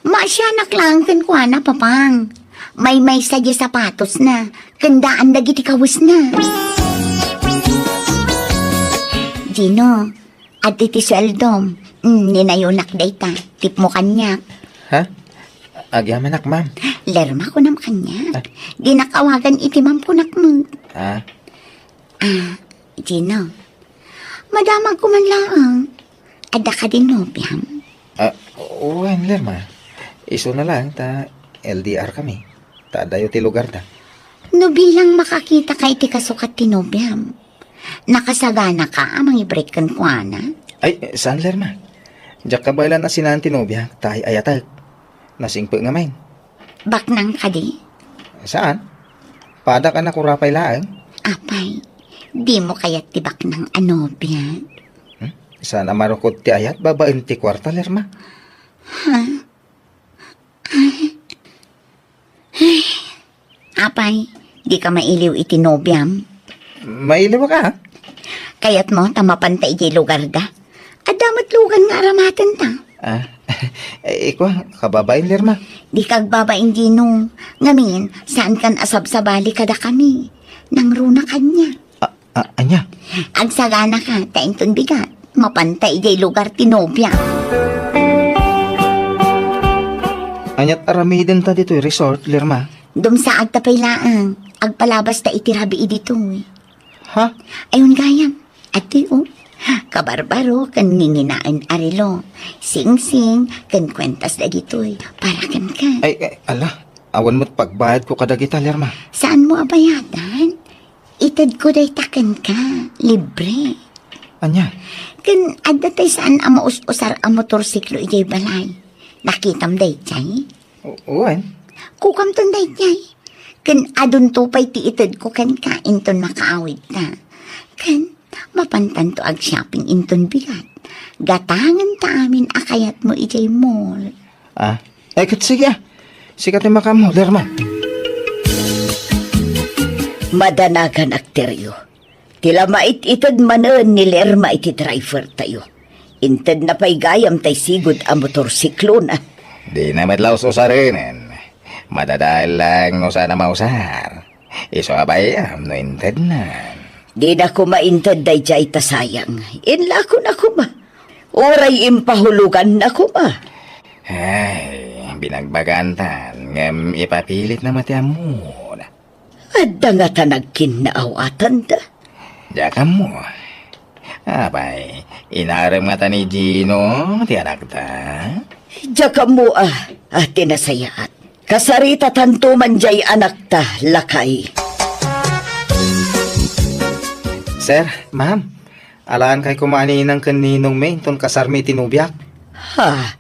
Speaker 4: Masyanak lang kan kwa na, papang. May sadya sapatos na. Kandaan dagiti kawis na. Gino, at iti sweldom. Ninayunak dayta. Tip mo kanyak.
Speaker 3: Ha? Agyaman ak, ma'am.
Speaker 4: Lerma ko nam kanyak. Di nakawagan iti mam ko nakmo. Gino, madamag ko man laang. Ada ka din nobyam.
Speaker 3: Uwan, lerma. Iso na lang, LDR kami. Dayo ti lugar ta.
Speaker 4: No bilang makakita ka iti kasukat ti nobyam. Nakasagana ka amang i-break kan kuana.
Speaker 3: Ay, saan, lerma? Diyak kabaylan na sinan ti nobya, tayo ayatag. Nasingpo nga main.
Speaker 4: Baknang ka di?
Speaker 3: Saan? Pada ka na kurapay laang.
Speaker 4: Apay, di mo kaya tibak ng anobya.
Speaker 3: Saan amarukot ti ayat, babaen ti kwarta, lerma?
Speaker 4: Apay, di ka mailiw iti nobyam.
Speaker 3: Mailiw ka, ha?
Speaker 4: Kayat mo tamapantay di lugar da. Adamat lugan nga aramatan ta.
Speaker 6: Ikaw, kababain, Lirma.
Speaker 4: Di kag babaeng Gino. Ngamin, saan kan asab sa bali kada kami? Nang runa kanya.
Speaker 6: Anya?
Speaker 4: Ag sagana ka, tainton bigat. Mapantay jay lugar tinobya.
Speaker 6: Anyat aramiden ta dito resort, Lirma.
Speaker 4: Dum sa agtapay laang. Agpalabas ta itirabi dito.
Speaker 6: Ha?
Speaker 4: Ayun gayam. Ati kabarbaro kan nginginaan arilo. Sing-sing kan kwentas da gitoy. Para kan ka.
Speaker 6: Ay, ala. Awan mo't pagbayad ko kada kita, Lirma.
Speaker 4: Saan mo abayadan? Itad ko day takan ka. Libre.
Speaker 6: Anya?
Speaker 4: Kan adda tay saan ang maus-usar ang motorsiklo ijay balay. Nakitam day jay.
Speaker 6: Uwan?
Speaker 4: Kukam ton day jay. Kan adun tupay ti itad ko kan kain ton makaawid na. Kan mapantan to ag shopping inton bigat. Gatangan ta amin akayat mo ijay mall.
Speaker 6: Ay, sige. Sikat yung makamo, Lirma.
Speaker 2: Madanagan akteryo. Tila mait-itad manon ni Lerma iti driver tayo. Inted na pa'y gayam tay sigod ang motorsiklo na.
Speaker 6: Di na madlaw susarinin. Madadahil lang no sana mausar. Iso abayam no inted na.
Speaker 2: Di na ko mainted day jay tasayang. Inla ko na kuma. Oray impahulugan na kuma.
Speaker 6: Ay, binagbagantan. Ngam ipapilit na matiam mo na.
Speaker 2: Adda nga tanagkin na awatan da.
Speaker 6: Diyan mo. Abay, inaram nga ta ni Gino, ti anak ta.
Speaker 2: Diyan mo tinasayaat. Kasarita tanto man jay anak ta, lakay.
Speaker 6: Sir, ma'am, alaan kay kumani ng kaninong may ton kasarmi tinubyak.
Speaker 2: Ha?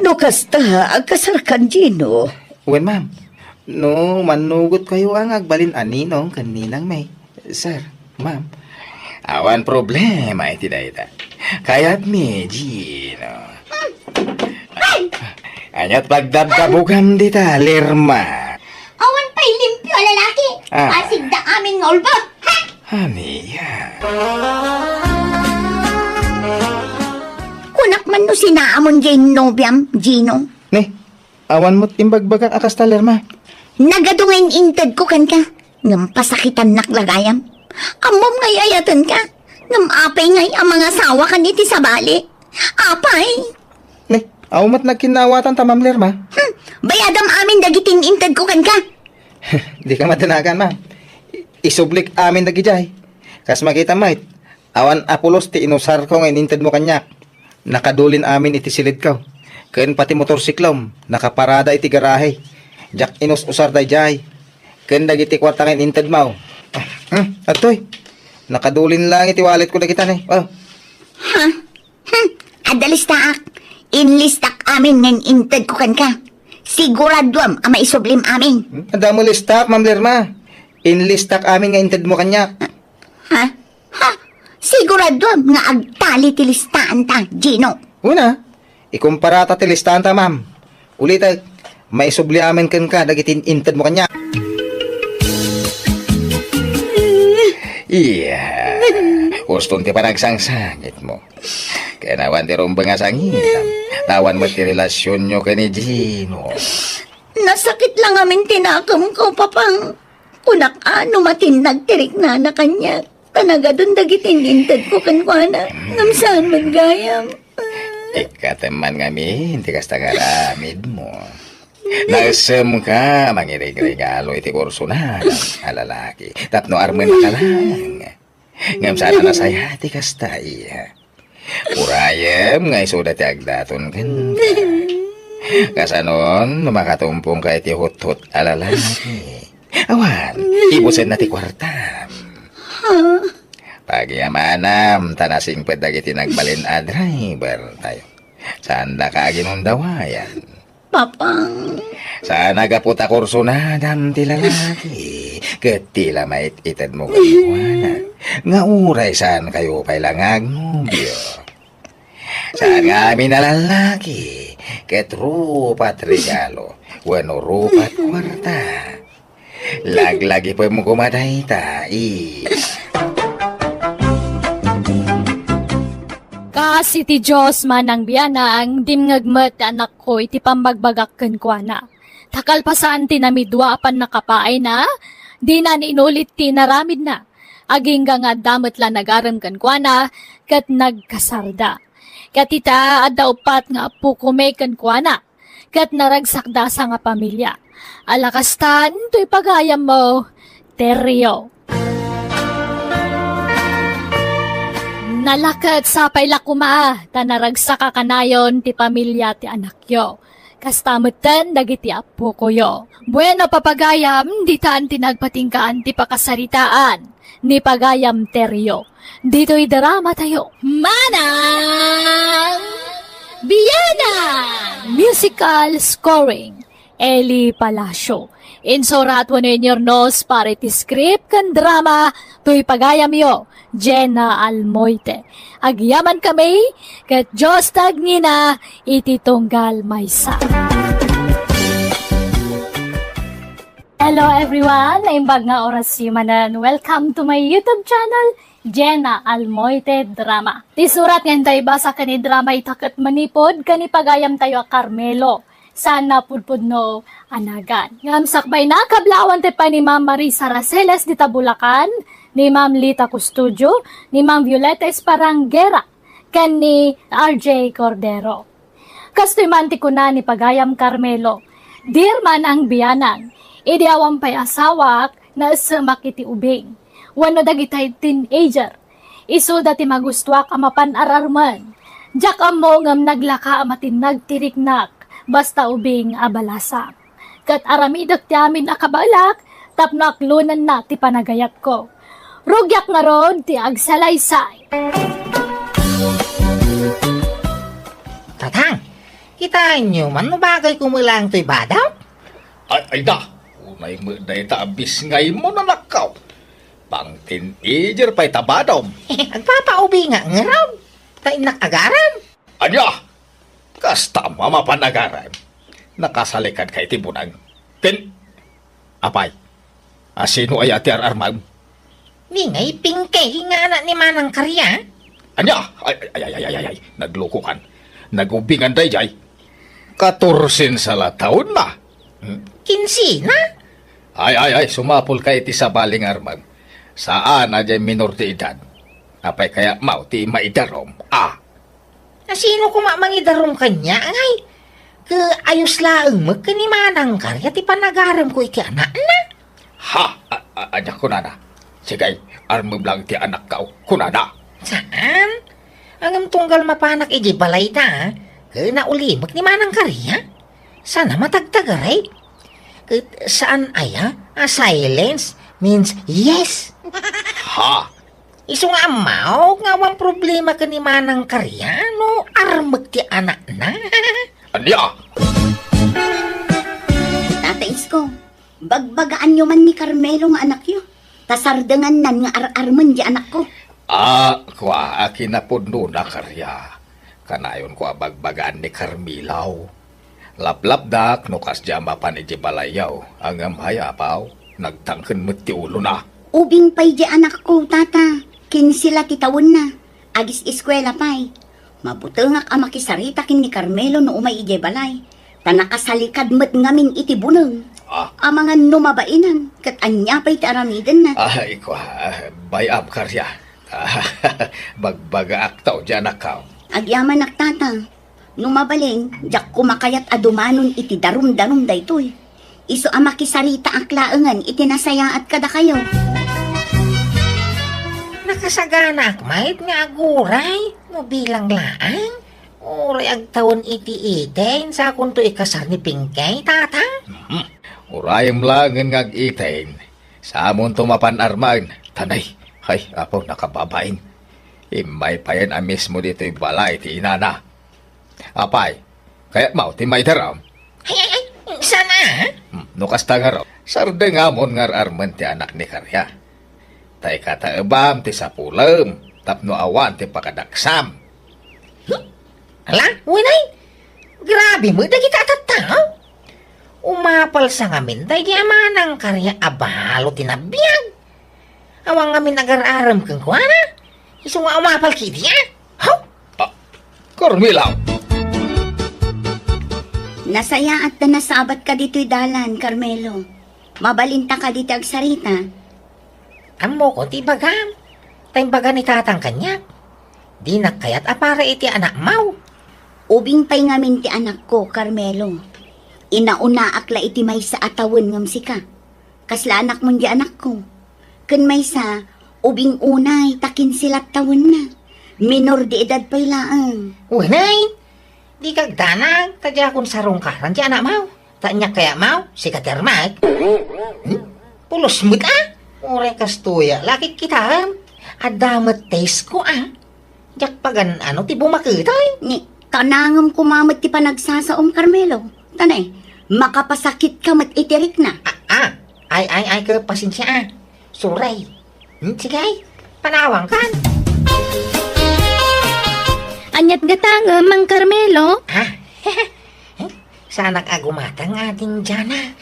Speaker 2: No kasta, agkasarkan Gino.
Speaker 6: Uwan, ma'am. No, manugot kayo ang agbalin aninong kaninang may. Sir, ma'am, awan problema iti dayta. Kaya't mi, Gino. Anyat pagdabdabugam dita, Lirma.
Speaker 4: Awan pa'y limpyo lalaki. Pasig da amin nga ulbot.
Speaker 6: Aniya.
Speaker 4: Kunak man no sinaamon jay nobyam, Gino.
Speaker 6: Ne, awan mo't imbagbagang akas ta, Lirma.
Speaker 4: Nagadungin inted ko kan ka. Ngam pasakitan naklagayam. Amom ngay ayatan ka. Ngam apay ngay ang mga sawa kan iti sa bali. Apay.
Speaker 6: Ne, awan mo't nagkinawatan ta, Ma'am Lirma.
Speaker 4: Bayadam amin dagitin inted ko kan ka.
Speaker 6: Di ka matanagan, ma'am. Isublik amin dagijay. Kas makita mait, awan apulos ti inusar ko ngayon inted mo kanyak. Nakadulin amin iti silid ko. Ken pati motorsiklom, nakaparada iti garahe. Jak inus usar dayjay. Ken dagiti kwarta ngayon inted mo. Atoy, nakadulin lang iti wallet ko dagita ni. Oh.
Speaker 4: Ha? Adalis taak. Inlistak amin ngayon inted ko kan ka. Siguraduam ang maisublim amin.
Speaker 6: Anda mo listak, Ma'am Lirma. Inlistak amin nga inted mo kanyak.
Speaker 4: Ha? Ha? Siguraduam nga agtali tilistaan ta, Gino.
Speaker 6: Una, ikumpara ta ti listahan ta, ma'am. Ulit maisubli amin kan ka, dagitin inted mo kanya. Iya, gustong ti panagsangsangit mo. Kaya nawan ti rumbang asangitan. Tawan mo ti relasyon nyo ka ni Gino.
Speaker 4: Nasakit lang amin tinakam ko, papang. Kunak ano matinag tirik na kanya. Tanaga dun dagitin inted ko kankwana. Ngamsaan maggayam.
Speaker 6: Ikateman ngami, hindi kasta ngaramid mo. Nasem ka, mangirig-regalo iti kurso na alalaki. Tapno armen ka lang. Ngam sana nasaya iti kasta iya. Urayem nga isuda ti agdaton kan. Kasanon, makatumpong ka iti hut-hut alalaki. Awan, ibusen na ti kwartam. Pagyamanam, tanasing pedagiti nagbalin a driver tayo. Saan na kaagin dawayan?
Speaker 4: Papang.
Speaker 6: Saan nagaputa kurso na dam ti lalaki? Katila mait itad mo kaniwana. Nga uray saan kayo pailangag nobyo? Saan nga amin na lalaki? Ket rupat regalo, wano rupat kwarta. Laglagi pa mo kumaday ta,
Speaker 1: Kas iti Diyos man ang biyanang dimngagmet anak ko iti pambagbagak kenkwana. Takalpasan ti namidwa apan nakapaay na, di na inulit ti naramid na. Aging nga damat la nagaram kenkwana, kat nagkasarda. Kat ita adda upat nga apu kume kenkwana, kat naragsakda sa nga pamilya. Alakastan, to'y pagayam mo, Teryo. Nalakat sa pailakuma, tanaragsaka kanayon ti pamilya ti anak yo. Kastamutan dagiti apo ko yo. Bueno papagayam, di taan tinagpatingkaan ti pakasaritaan, ni pagayam Teryo. Dito'y drama tayo. Manang Biyana! Musical scoring, Eli Palacio. Insurat wano inyornos para iti script kan drama, tuy pagayam yo, Jenna Almoite. Agyaman kami, kat Diyos tagnina, iti tunggal maysa. Hello everyone, naimbag nga oras manan. Welcome to my YouTube channel, Jenna Almoite Drama. Ti surat nga tayo basa kani drama itakat manipod, kani pagayam tayo a Carmelo. Sana pudpud no anagan. Ngam sakbay na kablawan te pa ni Ma'am Marisa Raceles di Tabulacan, ni Ma'am Lita Custodio, ni Ma'am Violeta Esparangera, ken ni RJ Cordero. Kastoy man ti kuna ni pagayam Carmelo. Dear man ang biyanang, idiawang pay asawak na sumak iti ubing. Wano dagitay teenager. Isu dati magustuak amapan ararman. Jak amo ngam naglaka amatin nagtiriknak. Basta ubing abalasa. Kat aramidok ti amin akabalak, tapno aklunan na ti panagayat ko. Rugyak nga ron ti agsalaysay.
Speaker 5: Tatang, kitaan nyo man no bagay kumulang to'y badaw?
Speaker 6: Ay da, unay mo na itabis ngay mo na nakaw. Pang teenager pa'y tabadom.
Speaker 5: Agpapaubi nga nga raw. Tayo nakagaran.
Speaker 6: Anya, kasta mamapanagaran. Nakasalikan kay tibunang. Apay, asino ay ati ararmag?
Speaker 5: Ni ngay pingkay nga na ni Manang Karya.
Speaker 6: Anya, ay, naglukukan. Nagubingan day jay. 14 sa taon na.
Speaker 5: Kinsi na.
Speaker 6: Ay, sumapol kay ti sa baling armag. Saan na jay minor ti edad? Apay kaya mau ti maidarom.
Speaker 5: Sino kumamangidarom kanya ngay? Ayos laang magkanimanang karya ti panagaram ko iki anak na.
Speaker 6: Ha! Anya kunana. Sige, armog lang ti anak ka kunana.
Speaker 5: Saan? Ang tunggal mapanak iji balay na. Nauli magnimanang karya? Sana matagtagaray. Saan aya? Silence means yes.
Speaker 6: Ha!
Speaker 5: Isu nga amaw, nga wang problema ka ni Manang Karya, no armag ti anak na.
Speaker 6: Anya!
Speaker 2: Tata Isko, bagbagaan nyo man ni Carmelo nga anak yo. Tasardangan nan nga ar-arman di anak ko.
Speaker 6: Kwa akin na po na karya. Kanayon ko bagbagaan ni Carmilaw. Laplapdak no kas jama pa ni Jibalayaw. Ang amhaya paw, nagtangken mo ti ulo na.
Speaker 2: Ubing pay di anak ko, tata. Kinsila titawon na. Agis eskwela pay. Mabutengak ang makisarita kin ni Carmelo no umay ije balay. Tanakasalikad met ngamin iti buneng. Ang mga numabainan. Kat anya pay ti aramidan na.
Speaker 6: Ikaw, bayab karya. Bagbaga aktaw dyan akaw.
Speaker 2: Agyaman naktata. Numabaling, jak kumakayat adumanon iti darum-darum daytoy. Iso ang makisarita aklaangan iti nasaya at kada kayo.
Speaker 5: Nakasagana akmayt nga aguray, no bilang laang. Uray ag taon iti-iten sa kung to ikasar ni Pingkay, tatang.
Speaker 6: Urayam lang nga ag-itain. Sa amon tumapan arman. Tanay, hay, apo nakababain. Imay pa yan amis mo dito yung balay, ti inana. Apay, kaya mau ti may daram.
Speaker 5: Ay, sana?
Speaker 6: No kasta nga raw, sarde nga mon nga arman ti anak ni Karya. Tay kataebam ti sapulam, tapno awan ti pakadaksam.
Speaker 5: Ala, winay, grabe mo, dagi tatataw. Umapal sa ngamin, tay di amanang Karya abalo tinabiyag. Awang ngamin agar-aram kang kuwana. Iso nga umapal kiti, ha?
Speaker 6: Carmela!
Speaker 4: Nasaya at nasabat ka dito'y dalan, Carmelo. Mabalinta ka dito ag sarita.
Speaker 5: Amo ko, ti bagam. Tayong baga ni tatang kanyak. Di na kaya't apara iti anak mau.
Speaker 4: Ubing pa'y ngamin ti anak ko, Carmelo. Inauna akla iti may sa atawan ngam sika. Kasla anak mong di anak ko. Kun may sa, ubing unay, takin silat taon na. Minor di edad pa'y laang.
Speaker 5: Unay, di kagdanang, tadya akong sarong karan di anak mau. Tanya kaya mau, si katermag. Pulos mo't Ure kastuya, lakit kita. Adamat taste ko Jak pagan ano ti bumakitay.
Speaker 4: Ni, kanangam kumamit ti panagsasaom, Carmelo. Tanay, makapasakit ka mat itirik na.
Speaker 5: Ay, ke pasensya Suray. Sige, panawang kan.
Speaker 1: Anyat gatang, Mang Carmelo.
Speaker 5: Sanak agumatang ating Jana.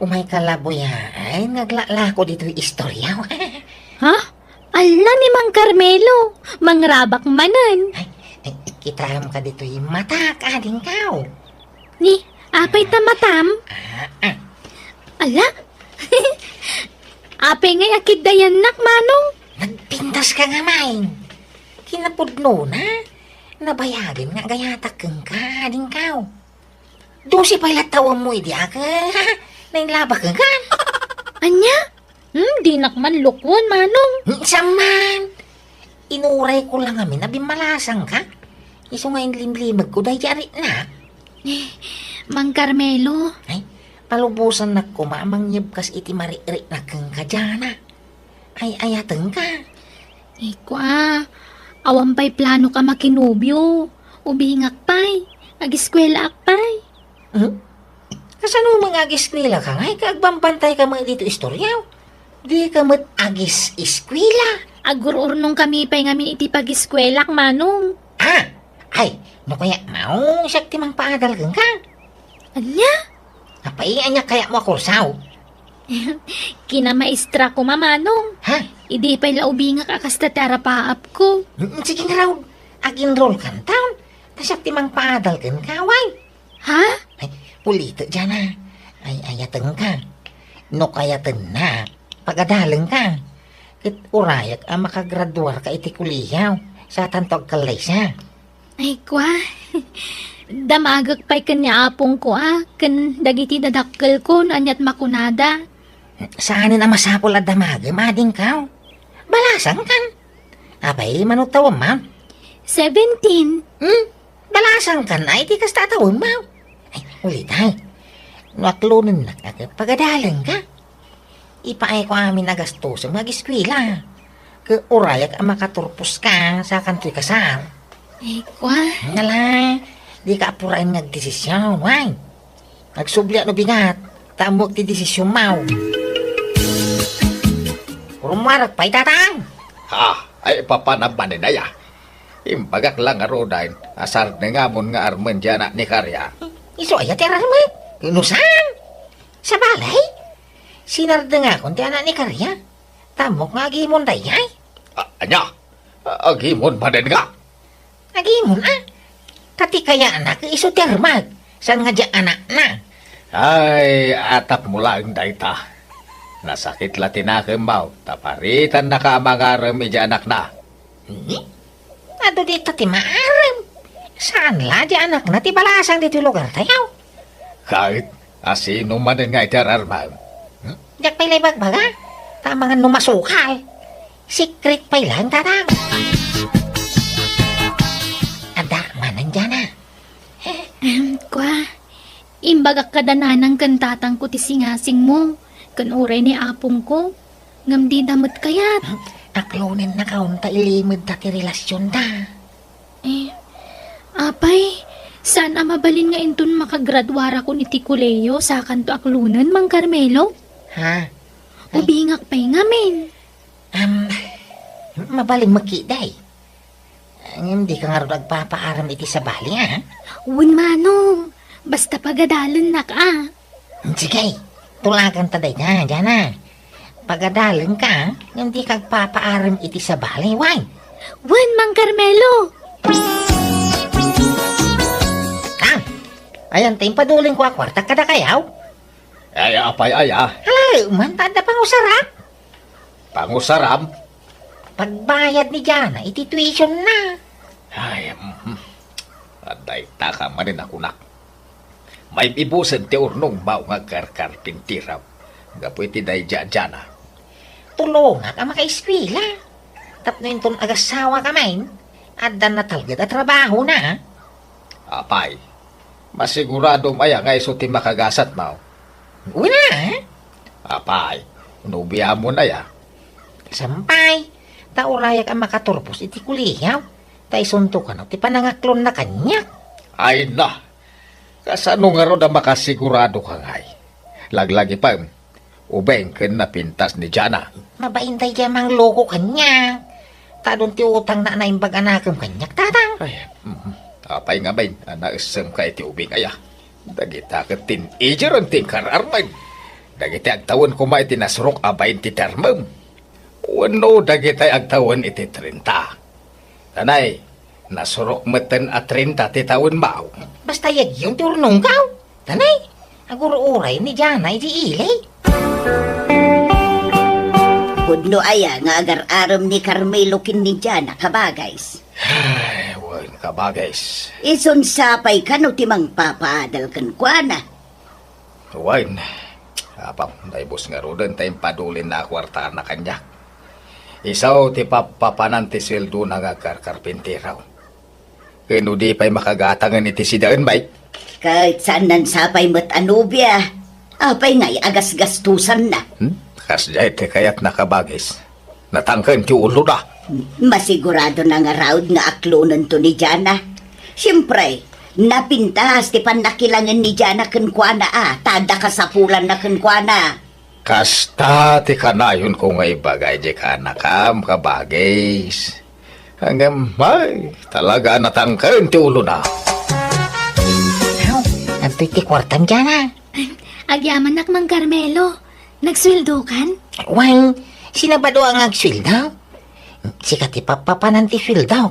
Speaker 5: Umay kalaboy ay naglala ko dito istorya.
Speaker 1: Ha? Ala ni Mang Carmelo. Mangrabak manan.
Speaker 5: Ay, ikitam ka dito mata ka ading kao.
Speaker 1: Ni, apay tamatam. Ala? Apay ngay akid dayan nak, Manong.
Speaker 5: Nagpintas ka nga, main. Kinapudno na. Nabayagin nga gayatak kang ka ading kao. Dosi pa'y latawan mo idi ka. Nainlaba ka kan.
Speaker 1: Anya? Di nakman lukwon, Manong.
Speaker 5: Saman. Inuray ko lang amin na bimalasang ka. Iso ngayon limlimag ko dahi yari na.
Speaker 1: Mang Carmelo.
Speaker 5: Ay, palubusan na ko mamangyab kas iti maririk na kang kadyana. Ay, ayatang ka.
Speaker 1: Ikwa, awan pa'y plano ka makinubyo. Ubingak pa'y. Agiskwela akpay.
Speaker 5: Kasano mga agis nila ka ngay? Kaagbambantay ka mga dito istoryaw. Di ka mat agis iskwila.
Speaker 1: Agururnong kami pa'y ngamin iti pagiskwelak, Manong.
Speaker 5: Ay, no kaya mau siya timang paadal kang ka.
Speaker 1: Anya?
Speaker 5: Napaian niya kaya mo kursaw.
Speaker 1: Kinamaestra ko, Manong. Idi pa'y laubingak akasta tarapaap ko.
Speaker 5: Sige nga raw, ag-enroll kan taon. Tasyak timang paadal kang kaway.
Speaker 1: Ha?
Speaker 5: Ay, pulito dyan Ay, ayatan ka. No kayatan na, pagadalang ka. Kit urayak ang makagraduar ka iti kuliyaw sa tantog kalay siya.
Speaker 1: Ay, kwa. Damagak pa'y kanya apong ko, Kan dagiti dadakkel ko, anyat makunada.
Speaker 5: Saan na masapol at damagam, ading ka? Balasan kan? Abay, manutawam, ma'am.
Speaker 1: 17.
Speaker 5: Balasan kan ay di kas tatawam, ma'am. Ay, ulit ay. Naklunin na pagadalang ka. Ipaay ko amin nagastos ang mag-eskwila. Ke urayak ang makaturpos ka sa kantoy kasal.
Speaker 1: Ay, kwa.
Speaker 5: Nala, di ka apurain nagdesisyon, why? Nagsubli no bigat, tamok ti desisyon mau. Rumarak pa'y tatang.
Speaker 6: Ay papanaman na ya. Imbagak lang arodain, asar na nga mon nga armen dyan ni Karya.
Speaker 5: Iso ay atira naman. Inusan? Sa balay? Sinarda nga kung ti anak ni Karya. Tamok nga agimon dayay.
Speaker 6: Anya, agimon pa din nga.
Speaker 5: Agimon Kati kaya anak, iso ti armag. San nga dyan anak na?
Speaker 6: Ay, atap mo lang dayta. Nasakit la tinakembaw, taparitan na ka mangaram ija anak na.
Speaker 5: Ado dito ti maaram. Saan la di anak na ti balasang dito lugar tayaw?
Speaker 6: Kahit asino man din nga itararman.
Speaker 5: Diyak pa'y laybag-baga. Tamangan numasukal. Secret pa'y lang tatang. Ada manan dyan
Speaker 1: Kwa. Imbagak kadananang kantatang ko ti singasing mo. Kanuray ni apong ko. Ngam di damot kayat.
Speaker 5: Aklonin na kaun ta ilimid ta ti relasyon ta.
Speaker 1: Apay, saan mabalin nga inton makagraduara ko ni Tikuleyo sa kanto aklunan, Mang Carmelo?
Speaker 5: Ha?
Speaker 1: Ubingak pa'y ngamin.
Speaker 5: Mabaling makiday. Hindi ka nga rin nagpapaaram iti sa bali,
Speaker 1: Uwan, Manong. Basta pagadalan na ka.
Speaker 5: Sige, tulagan taday ka, dyan Pagadalan ka, hindi ka nagpapaaram iti sa bali, why?
Speaker 1: Uwan, Mang Carmelo.
Speaker 5: Ayan, tayong paduling ko kwarta kada kayaw.
Speaker 6: Ay, apay, ay,
Speaker 5: Hala, man, tada pang usarap.
Speaker 6: Pangusaram.
Speaker 5: Pagbayad ni Jana, iti tuition na.
Speaker 6: Ay, aday, taka man rin ako nak. May ibusan ti urnong mao nga karkarpintiraw. Gapo iti day dyan.
Speaker 5: Tulungan ka makaiskwila. Tapno yung ton agasawa ka main. Adan na talgad at trabaho na.
Speaker 6: Apay, masigurado maya nga iso ti makagasat mao.
Speaker 5: Una,
Speaker 6: Apay, nubiya mo na ya.
Speaker 5: sampay. Taurayak ang makaturpos iti kuliyaw. Tay suntukan ti panangaklon na kanya.
Speaker 6: Ay na, kasano nga ro na makasigurado ka ngay. Laglagi pa, ubeng ken na pintas ni Jana.
Speaker 5: Mabaintay kaya mang loko kanya. Tadon ti utang na naimbag anakam kanya. Tatang.
Speaker 6: Ay, apay nga bain, anaisem ka iti ubing aya. Dagita ka tin-ager ang tingkararman. Dagita agtawan ko ma iti nasrok abayin ti termem. Wano dagita agtawan iti 30. Tanay, nasrok meten at 30 ti taon mao.
Speaker 5: Basta yag yung ti urnong kaw. Tanay, aguro-uray ni Jana iti ilay.
Speaker 2: Pudno aya nga agar-aram ni Carmelo kin ni Jana kabagays.
Speaker 6: Ay, wan kabagays.
Speaker 2: Ison sapay ka no timang papaadal kan kuana.
Speaker 6: Wan, apam, naibos nga ro din tayong padulin na kwarta na kanya. Isaw ti papapanan ti sweldo na nga karkarpintiraw. Kano di pa'y makagatangan iti sidaan bay.
Speaker 2: Kahit saan nan sapay mat anubya. Apay nga'y agas-gastusan na.
Speaker 6: Kasya iti kayat nakabagis. Natangkan ti ulo na.
Speaker 2: Masigurado na nga raud nga aklonan to ni Jana. Siyempre, napintas ti panakilangan ni Jana kenkwana tada kasapulan na kenkwana.
Speaker 6: Kasta ti kanayon ko nga ibagay di ka nakam kabagis. Hanggang may talaga natangkan ti ulo na.
Speaker 5: Ang ti kwartan Jana.
Speaker 1: Agyaman nak Mang Carmelo. Nagsweldo kan?
Speaker 5: Wang, sinabado ang agswildaw. Sika ti papapanan ti swildaw.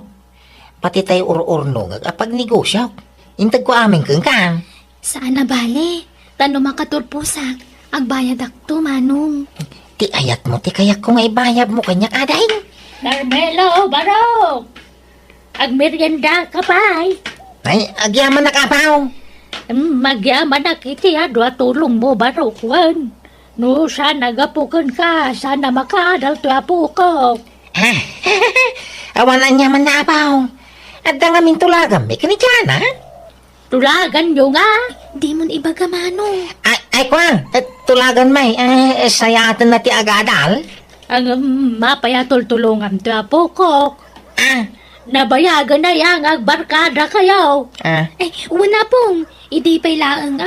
Speaker 5: Pati tayo ur-urno apag negosyo. Intag ko aming kang kan.
Speaker 1: Saan na bale? Tano makaturpusak. Agbayad akto, manong.
Speaker 5: Ti ayat mo, ti kayak ko nga ibayab mo kanya kaday.
Speaker 1: Carmelo, Barok! Agmerienda ka pa
Speaker 5: Ay, agyaman na kapaw.
Speaker 1: Magyaman na kiti adwa tulong mo, Barok, wan. No, sana gapukan ka. Sana makaadal to apukok.
Speaker 5: Awan na nyaman na apaw. At dangamin tulagan, may kanidyan, ha?
Speaker 1: Tulagan nyo nga. Di mo ibaga, manong.
Speaker 5: Ay, kwang, tulagan may, sayatan na ti agadal.
Speaker 1: Ang mapayatol tulungan to apukok. Nabayagan na yang agbarkada kayo. Wala pong. Idi pa'y laang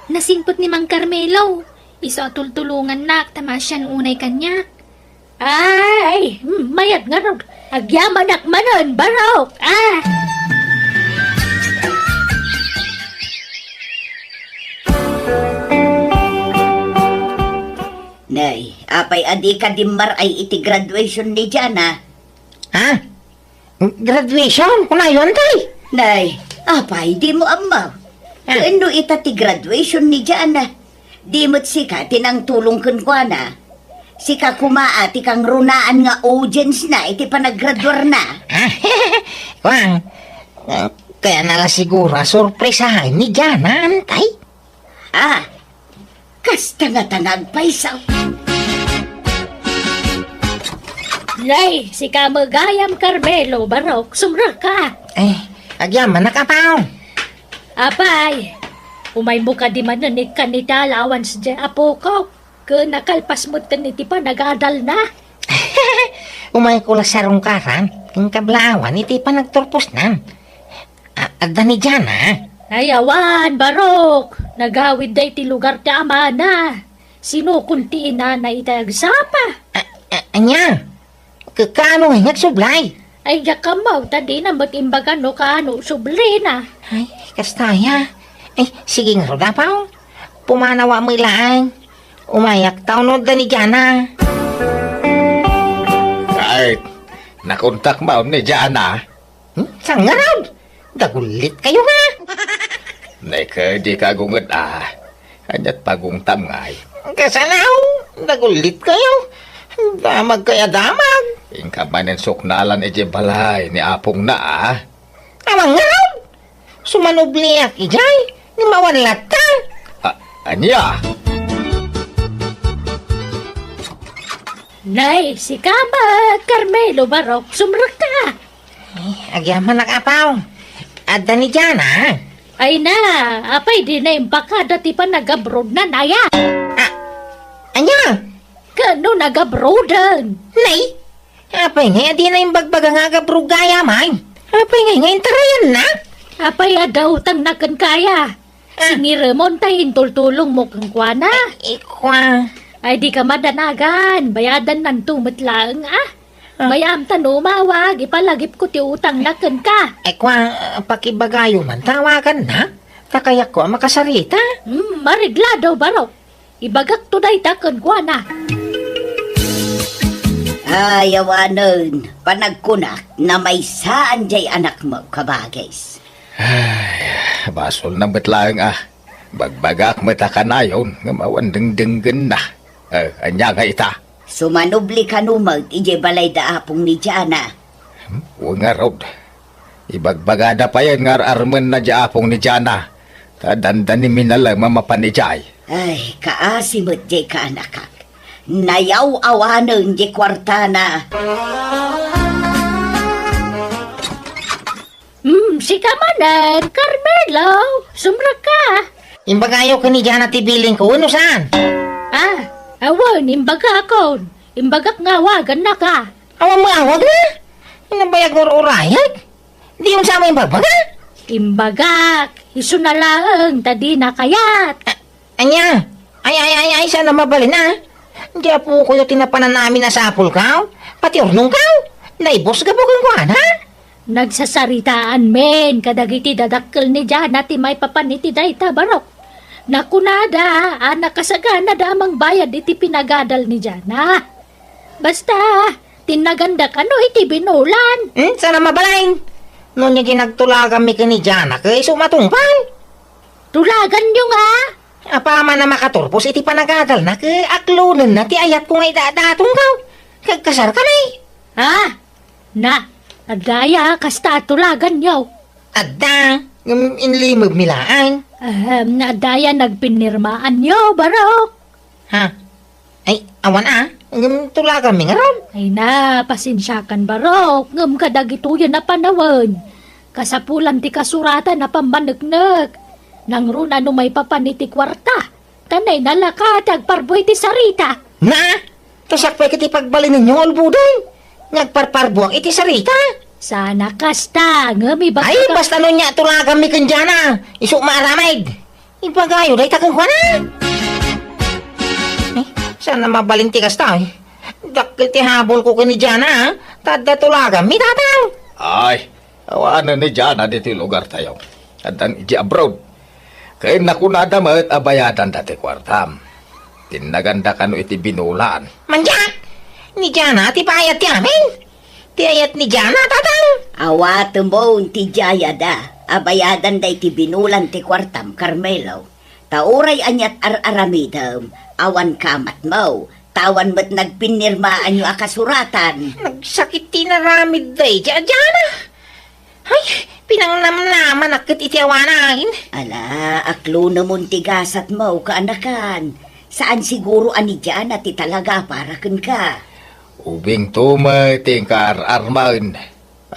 Speaker 1: Nasingpot ni Mang Carmelo. Iso tultulungan nak, tamasyan unay kanya. Ay, mayat nga rin. Agyaman akmanon, Barok.
Speaker 2: Nay, apay adi ka dimar ay iti graduation ni Jana.
Speaker 5: Graduation? Kuna yun, tay?
Speaker 2: Nay, apay di mo amaw. Kano ita ti graduation ni Jana? Di mo't sika tinang tulong kenkwana. Sika kumaati kang runaan nga audience na iti panaggraduar na.
Speaker 5: Kwang, kaya nala sigura sorpresahan ni Jana, tay?
Speaker 2: Kasta nga tanag paisaw.
Speaker 1: Nay, si Kamagayam Carmelo, Barok, sumra ka.
Speaker 5: Agyaman na kapaw.
Speaker 1: Apay, umay mo ka di mananig ka ni Dalawan sa apukok. Kung nakalpas mo taniti pa, nagadal na.
Speaker 5: Umay ko lang sarong karan, kung kablawan, iti pa nagturpos na. Agda ni Jana.
Speaker 1: Ayawan, Barok. Nagawid day ti lugar ti amana. Sinukunti na itagsapa.
Speaker 5: Anya? Kano nga nagsublay?
Speaker 1: Ay, yakamaw, tadi na matimbagan no kaano subli na.
Speaker 5: Ay, kastaya. Sige nga ro dapaw. Pumanawa mo ilaan. Umayak taunod na ni Jana.
Speaker 6: Kahit nakontak mo ni Jana.
Speaker 5: Saan nga raw? Dagulit kayo nga.
Speaker 6: Neka, di ka gunget Anyat pagong tamngay.
Speaker 5: Kasanaw, nagulit kayo. Damag kaya damag.
Speaker 6: Ingka manen suknalan balay ni apong na
Speaker 5: Amang nga. Sumanubliak ijay. Nimawan lata.
Speaker 6: Anya?
Speaker 1: Nay, si Kama, Carmelo Barok, sumrak ka.
Speaker 5: Agyaman nakapaw. Adda ni Jana.
Speaker 1: Ay na, apay di na yung baka dati pa nag-abroad na naya.
Speaker 5: Anya?
Speaker 1: Kano nag-abroadan?
Speaker 5: Nay? Apay nga, di na yung bagbaga nga gabrugaya, may. Apay nga, ngayon tarayan na.
Speaker 1: Apay daw tang nakan kaya. Singi Ramon tayo tultulong mo kang kuwana.
Speaker 5: Ikwa.
Speaker 1: Ay di ka madanagan, bayadan ng tumot lang Mayam tanumawag, ipalagip ko ti utang nakan ka.
Speaker 5: Ikwa, pakibagayo man, tawagan na. Kakayak ko makasarita.
Speaker 1: Marigla daw Barok. Ibagak to day takan kuwana.
Speaker 2: Ayawanon, panagkunak na may saan jay anak mo, kabagais.
Speaker 6: Basol na betlang Bagbagak matakanayon nga mawandeng-denggen na. Anya nga ita.
Speaker 2: Sumanubli ka numag, ije balay da apong ni Jana.
Speaker 6: Huwag nga rod. Ibagbagada pa yan nga armen na apong ni Jana. Tadandan ni minala mamapanijay.
Speaker 2: Ay, kaasimot jay ka anakak. Nayaw awanon jay kwartana.
Speaker 1: Si Kamanan, Carmelo, sumrak ka.
Speaker 5: Imbagayo ka ni Jana tibiling ko, ano saan?
Speaker 1: Awan, imbaga ako. Imbagak nga wagan na ka.
Speaker 5: Awan mo awag na. Inabayag mo urayag. Di yung sama yung babaga.
Speaker 1: Imbagak, iso na lang, tadi na kayat.
Speaker 5: Anya, ay, sana mabalin na. Di po ko yung tinapanan namin na sapul ka. Pati ornong ka. Naibos ka po kung ha?
Speaker 1: Nagsasaritaan men, kadagiti dadakkel ni Jana ti may papaniti dayta Barok. Nakunada, anak kasagana damang bayad iti pinagadal ni Jana. Basta, tinaganda ka no iti binulan.
Speaker 5: Sana mabalain. Noon niya ginagtulagan mi ni Jana kay sumatungpal.
Speaker 1: Tulagan nyo nga.
Speaker 5: Apama na makaturpos iti panagadal na kay aklunan na ti ayat ko nga idadatong ka. Kagkasar ka na
Speaker 1: Adaya, kasta tulagan nyo.
Speaker 5: Adda, inlimog milaan.
Speaker 1: Adaya nagpinirmaan nyo, Barok.
Speaker 5: Ha? Ay, awan tulagan mi nga ron.
Speaker 1: Ay na, pasensyakan Barok. Ngam kadagituyan na panawan. Kasapulan ti kasuratan na pambanagnak. Nang runa no may papaniti kwarta. Tanay nalakatag parboy ti sarita.
Speaker 5: Na? Tasakpay kiti pagbalin ninyo albuday. Nagparparbuang iti sarita.
Speaker 1: Sana kasta, ngami baka
Speaker 5: Ay, basta nun niya tulagan mi kanjana. Isuk maaramid. Ibagayo, day takang kwa na. Sana mabalinti kasta Dakil ti habol ko kani Jana Tadda tulagan mi tataw.
Speaker 6: Ay, awanan ni Jana dito lugar tayo. Adan iji abroad. Kaya nakunada ma't abayadan dati kwartam. Tinaganda ka no iti binulaan.
Speaker 5: Manjak! Ni Jana, ti paayat ti amin. Ti ayat ni Jana, tataw.
Speaker 2: Awat mo ti Jayada. Abayadan day ti binulan ti kwartam, Carmelo. Tauray anyat aramidam. Awan kamat mo. Tawan mo't nagpinirmaan yung akasuratan.
Speaker 5: Nagsakit ti naramid day, Jana. Ay, pinangnamnaman akit iti awanahin.
Speaker 2: Ala, aklo namun tigasat mo kaanakan. Saan siguro ani dyan at talaga para kun ka?
Speaker 6: Ubing tumay tingkar armain.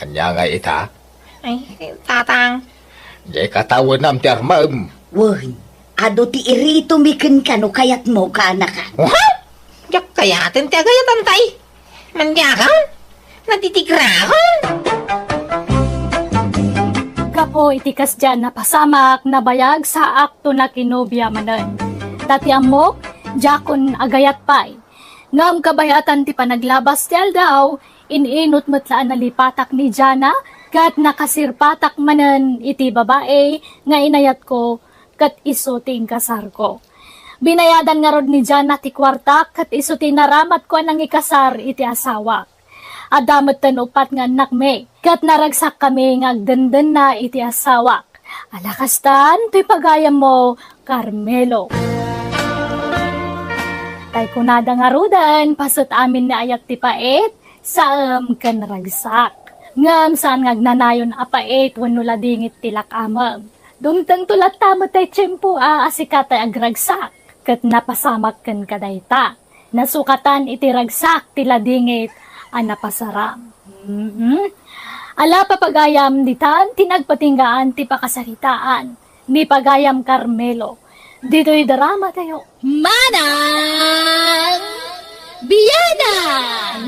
Speaker 6: Anya nga ita?
Speaker 5: Ay, tatang.
Speaker 6: Jay katawan nam ti armain.
Speaker 2: Wah, ado ti irito mikin ka no kayat mo kaanakan.
Speaker 5: Wow! Yak kayatin ti agayatan tay. Manyakan? Natitigrakan?
Speaker 1: Kapo itikas dyan na pasamak na bayag sa akto na kinubya manan. Tatiang mo, jakon agayat pay. Ngam kabayatan ti panaglabas tiyal daw, ininot matlaan na lipatak ni Jana, kat nakasirpatak manan iti babae, nga inayat ko, kat iso ting kasar ko. Binayadan nga rod ni Jana ti kwarta, kat iso tinaramat ko nang ikasar iti asawa. Adamat tanupat nga anak me, kat naragsak kami nga agdandan na iti asawa. Alakastan, to'y pagayam mo, Carmelo. Tay kunada nga rudan, pasot amin na ayat ti paet, saam kan ragsak. Ngam saan ngagnanayon apait, wanula dingit tilak amam. Dumtang tulat tamo tay tiyempo asikatay agragsak, kat napasamak kan kadayta. Nasukatan iti ragsak tila dingit, napasaram. Ala papagayam ditan, tinagpatinggaan ti pakasaritaan, ni pagayam Carmelo. Dito'y drama tayo. Manang Biyana!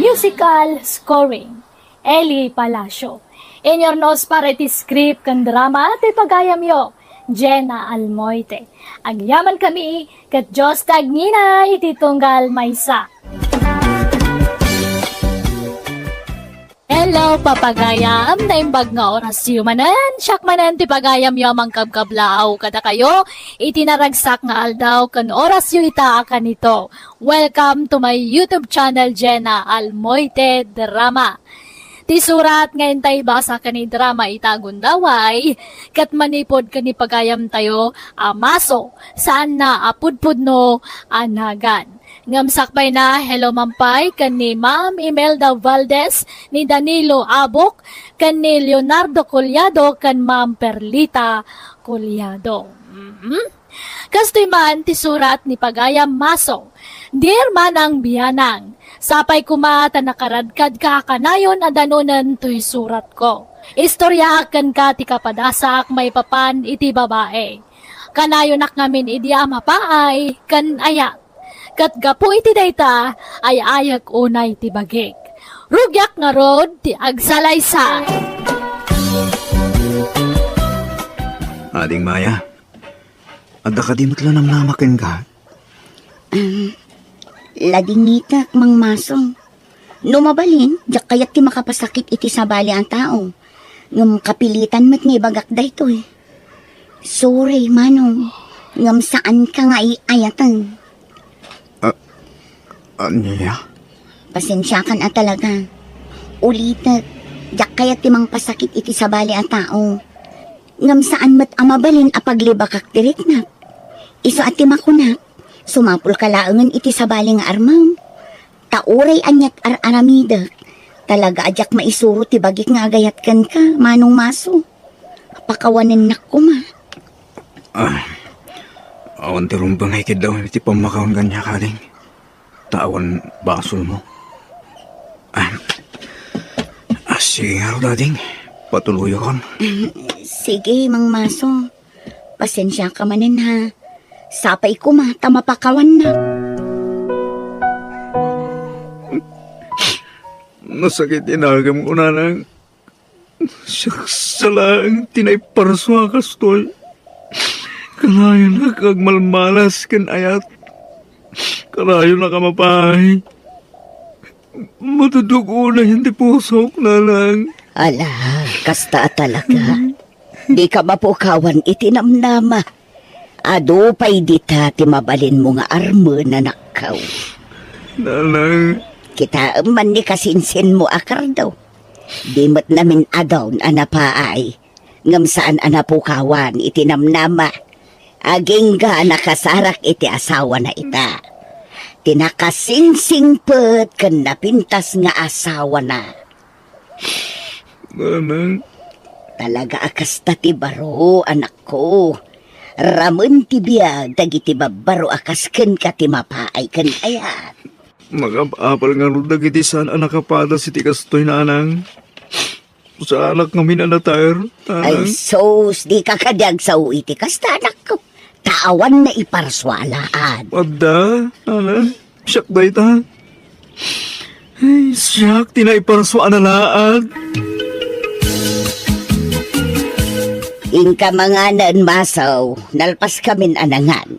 Speaker 1: Musical scoring. Eli Palacio. In your nose para iti script kan drama, ti pagayam yo. Jenna Almoite. Agyaman kami, kat Diyos tagnina, iti tunggal maysa. Hello, papagayam, naimbag nga oras yumanan, siyak manan ti pagayam yamang kabkablaaw kada kayo, itinaragsak nga aldaw kan oras yu ita kanito. Welcome to my YouTube channel, Jenna Almoite Drama. Ti surat ngayon tayo basa ka ni drama itagundaway, kat manipod ka ni pagayam tayo, amaso, saan na apudpud no anagan. Ngamsakbay na, hello mampay, kan ni Ma'am Imelda Valdez, ni Danilo Abok, kan ni Leonardo Collado, kan Ma'am Perlita Collado. Kastoy man ti surat ni pagayam maso, dear manang biyanang, sapay kumata nakaradkad ka kanayon adanunan to'y surat ko. Istorya kan ka ti kapadasak may papan iti babae. Kanayonak ngamin idi amapaay kan ayak. Kat gapo iti dayta ay ayak unay ti bagik. Rugyak nga rod ti agsalaysa.
Speaker 3: Ading Maya, adda ka di matla namnamakin ka.
Speaker 4: Ladingitak, Mang Masong. Numabalin, diyak kayat ti makapasakit iti sabali ang tao. Ngam kapilitan mat nga ibagak dayto eh. Sorry, Manong. Ngam saan ka nga iayatan.
Speaker 3: Anya?
Speaker 4: Pasensyakan talaga. Ulitat, diyak kayat ti mang pasakit iti sabali ang tao. Ngam saan mat amabalin apaglibakak tirik na. Iso at ti makunak. Sumapul kalaangan iti sabali nga armam. Tauray anyat aramida. Talaga adyak maisuro ti bagik nga agayat kan ka, Manong Maso. Pakawanin na kuma.
Speaker 3: Awan ti rumbang hikid daw iti pamakaon kanya kaling. Tawan basol mo. Sige nga dading. Patuloy kon.
Speaker 4: Sige, Mang Maso. Pasensya ka manin ha. Sapay ko tamapakawan na.
Speaker 3: Masakit inagam ko na lang. Salang tinayparswa kastoy. Kanayon na kagmalmalas kan ayat. Kanayon na kamapay. Matudugo na hindi pusok na lang.
Speaker 2: Ala, kasta talaga. Di ka mapukawan itinamnama. Ado pa'y dita ti mabalin mo nga armo na nakaw.
Speaker 3: Nalang.
Speaker 2: Kita man ni kasinsin mo akar daw. Di mat namin adaw na napaay. Ngam saan anapukawan itinamnama. Aging ga nakasarak iti asawa na ita. Tinakasingsingpet kan napintas nga asawa na.
Speaker 3: Nalang.
Speaker 2: Talaga akas ta ti baro, anak ko. Ramon ti biyag, dagiti babaro akas ken ka ti mapaay ken ayat.
Speaker 3: Magapapal nga rin dagiti saan anak kapada si tikastoy na anang. Sa anak ngamin anatayar.
Speaker 2: Ay sos, di ka kadyag sa uiti kasta anak ko. Taawan na iparswalaan.
Speaker 3: Pada, anang, siyak da ita. Ay, siyak, tinaiparswa analaad.
Speaker 2: Ingka mga naan masaw, nalpas kamin anangan.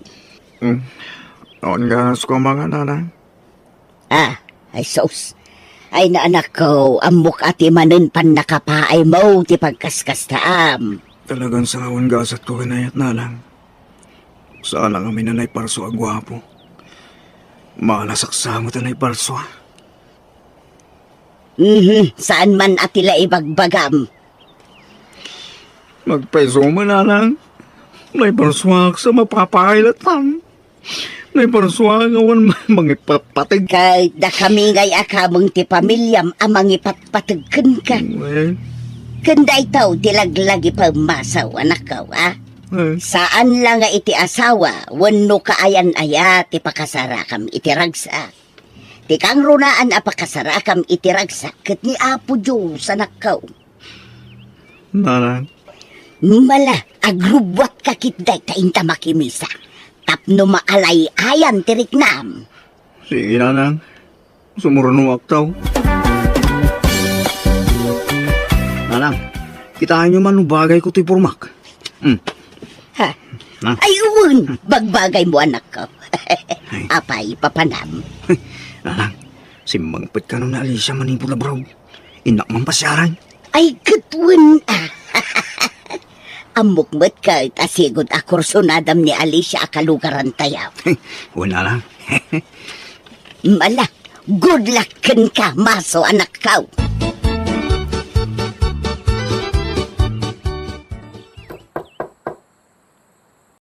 Speaker 3: Noon nga sa mga nanang.
Speaker 2: Ay sos. Ay na anak ko, amok ati manen pan nakapaay mo ti pagkaskastaam.
Speaker 3: Talagang sawan gasat ko kinayat nanang. Saan lang kami na naiparso ang gwapo. Malasaksa mo ta naiparso.
Speaker 2: Saan man atila ibagbagam.
Speaker 3: Magpeso man na lang. May parswak sa mapapailatan. May parswak awan mangipapatig.
Speaker 2: Kahit da kami ngay akamong ti pamilyam amang ipatpatagkan ka.
Speaker 3: Eh,
Speaker 2: Kanday tao tilaglagi pa masaw anak ka, ha? Saan lang nga iti asawa, wano kaayan aya ti pakasarakam iti ragsa. Ti kang runaan a pakasarakam iti ragsa, ket ni Apo Diyos anak ka.
Speaker 3: Nanang,
Speaker 2: Mala, agrubwat kakitday ta inta makimisa. Tapno maalay ayan tiriknam.
Speaker 3: sige nanang. Sumurunuak tao. Nanang, kitaan nyo man nung bagay ko ti pormak.
Speaker 2: Ha?
Speaker 3: Na?
Speaker 2: Ay uwan, bagbagay mo anak ko. Apay, papanam.
Speaker 3: Nanang, simbangpit ka nung naalisa manipula bro. Inak man pasyaran.
Speaker 2: Ay katwan Amukmat ka at asigod akursunadam ni Alicia akalugaran tayaw.
Speaker 3: Wala lang.
Speaker 2: Mala, good luck ka maso anak ka.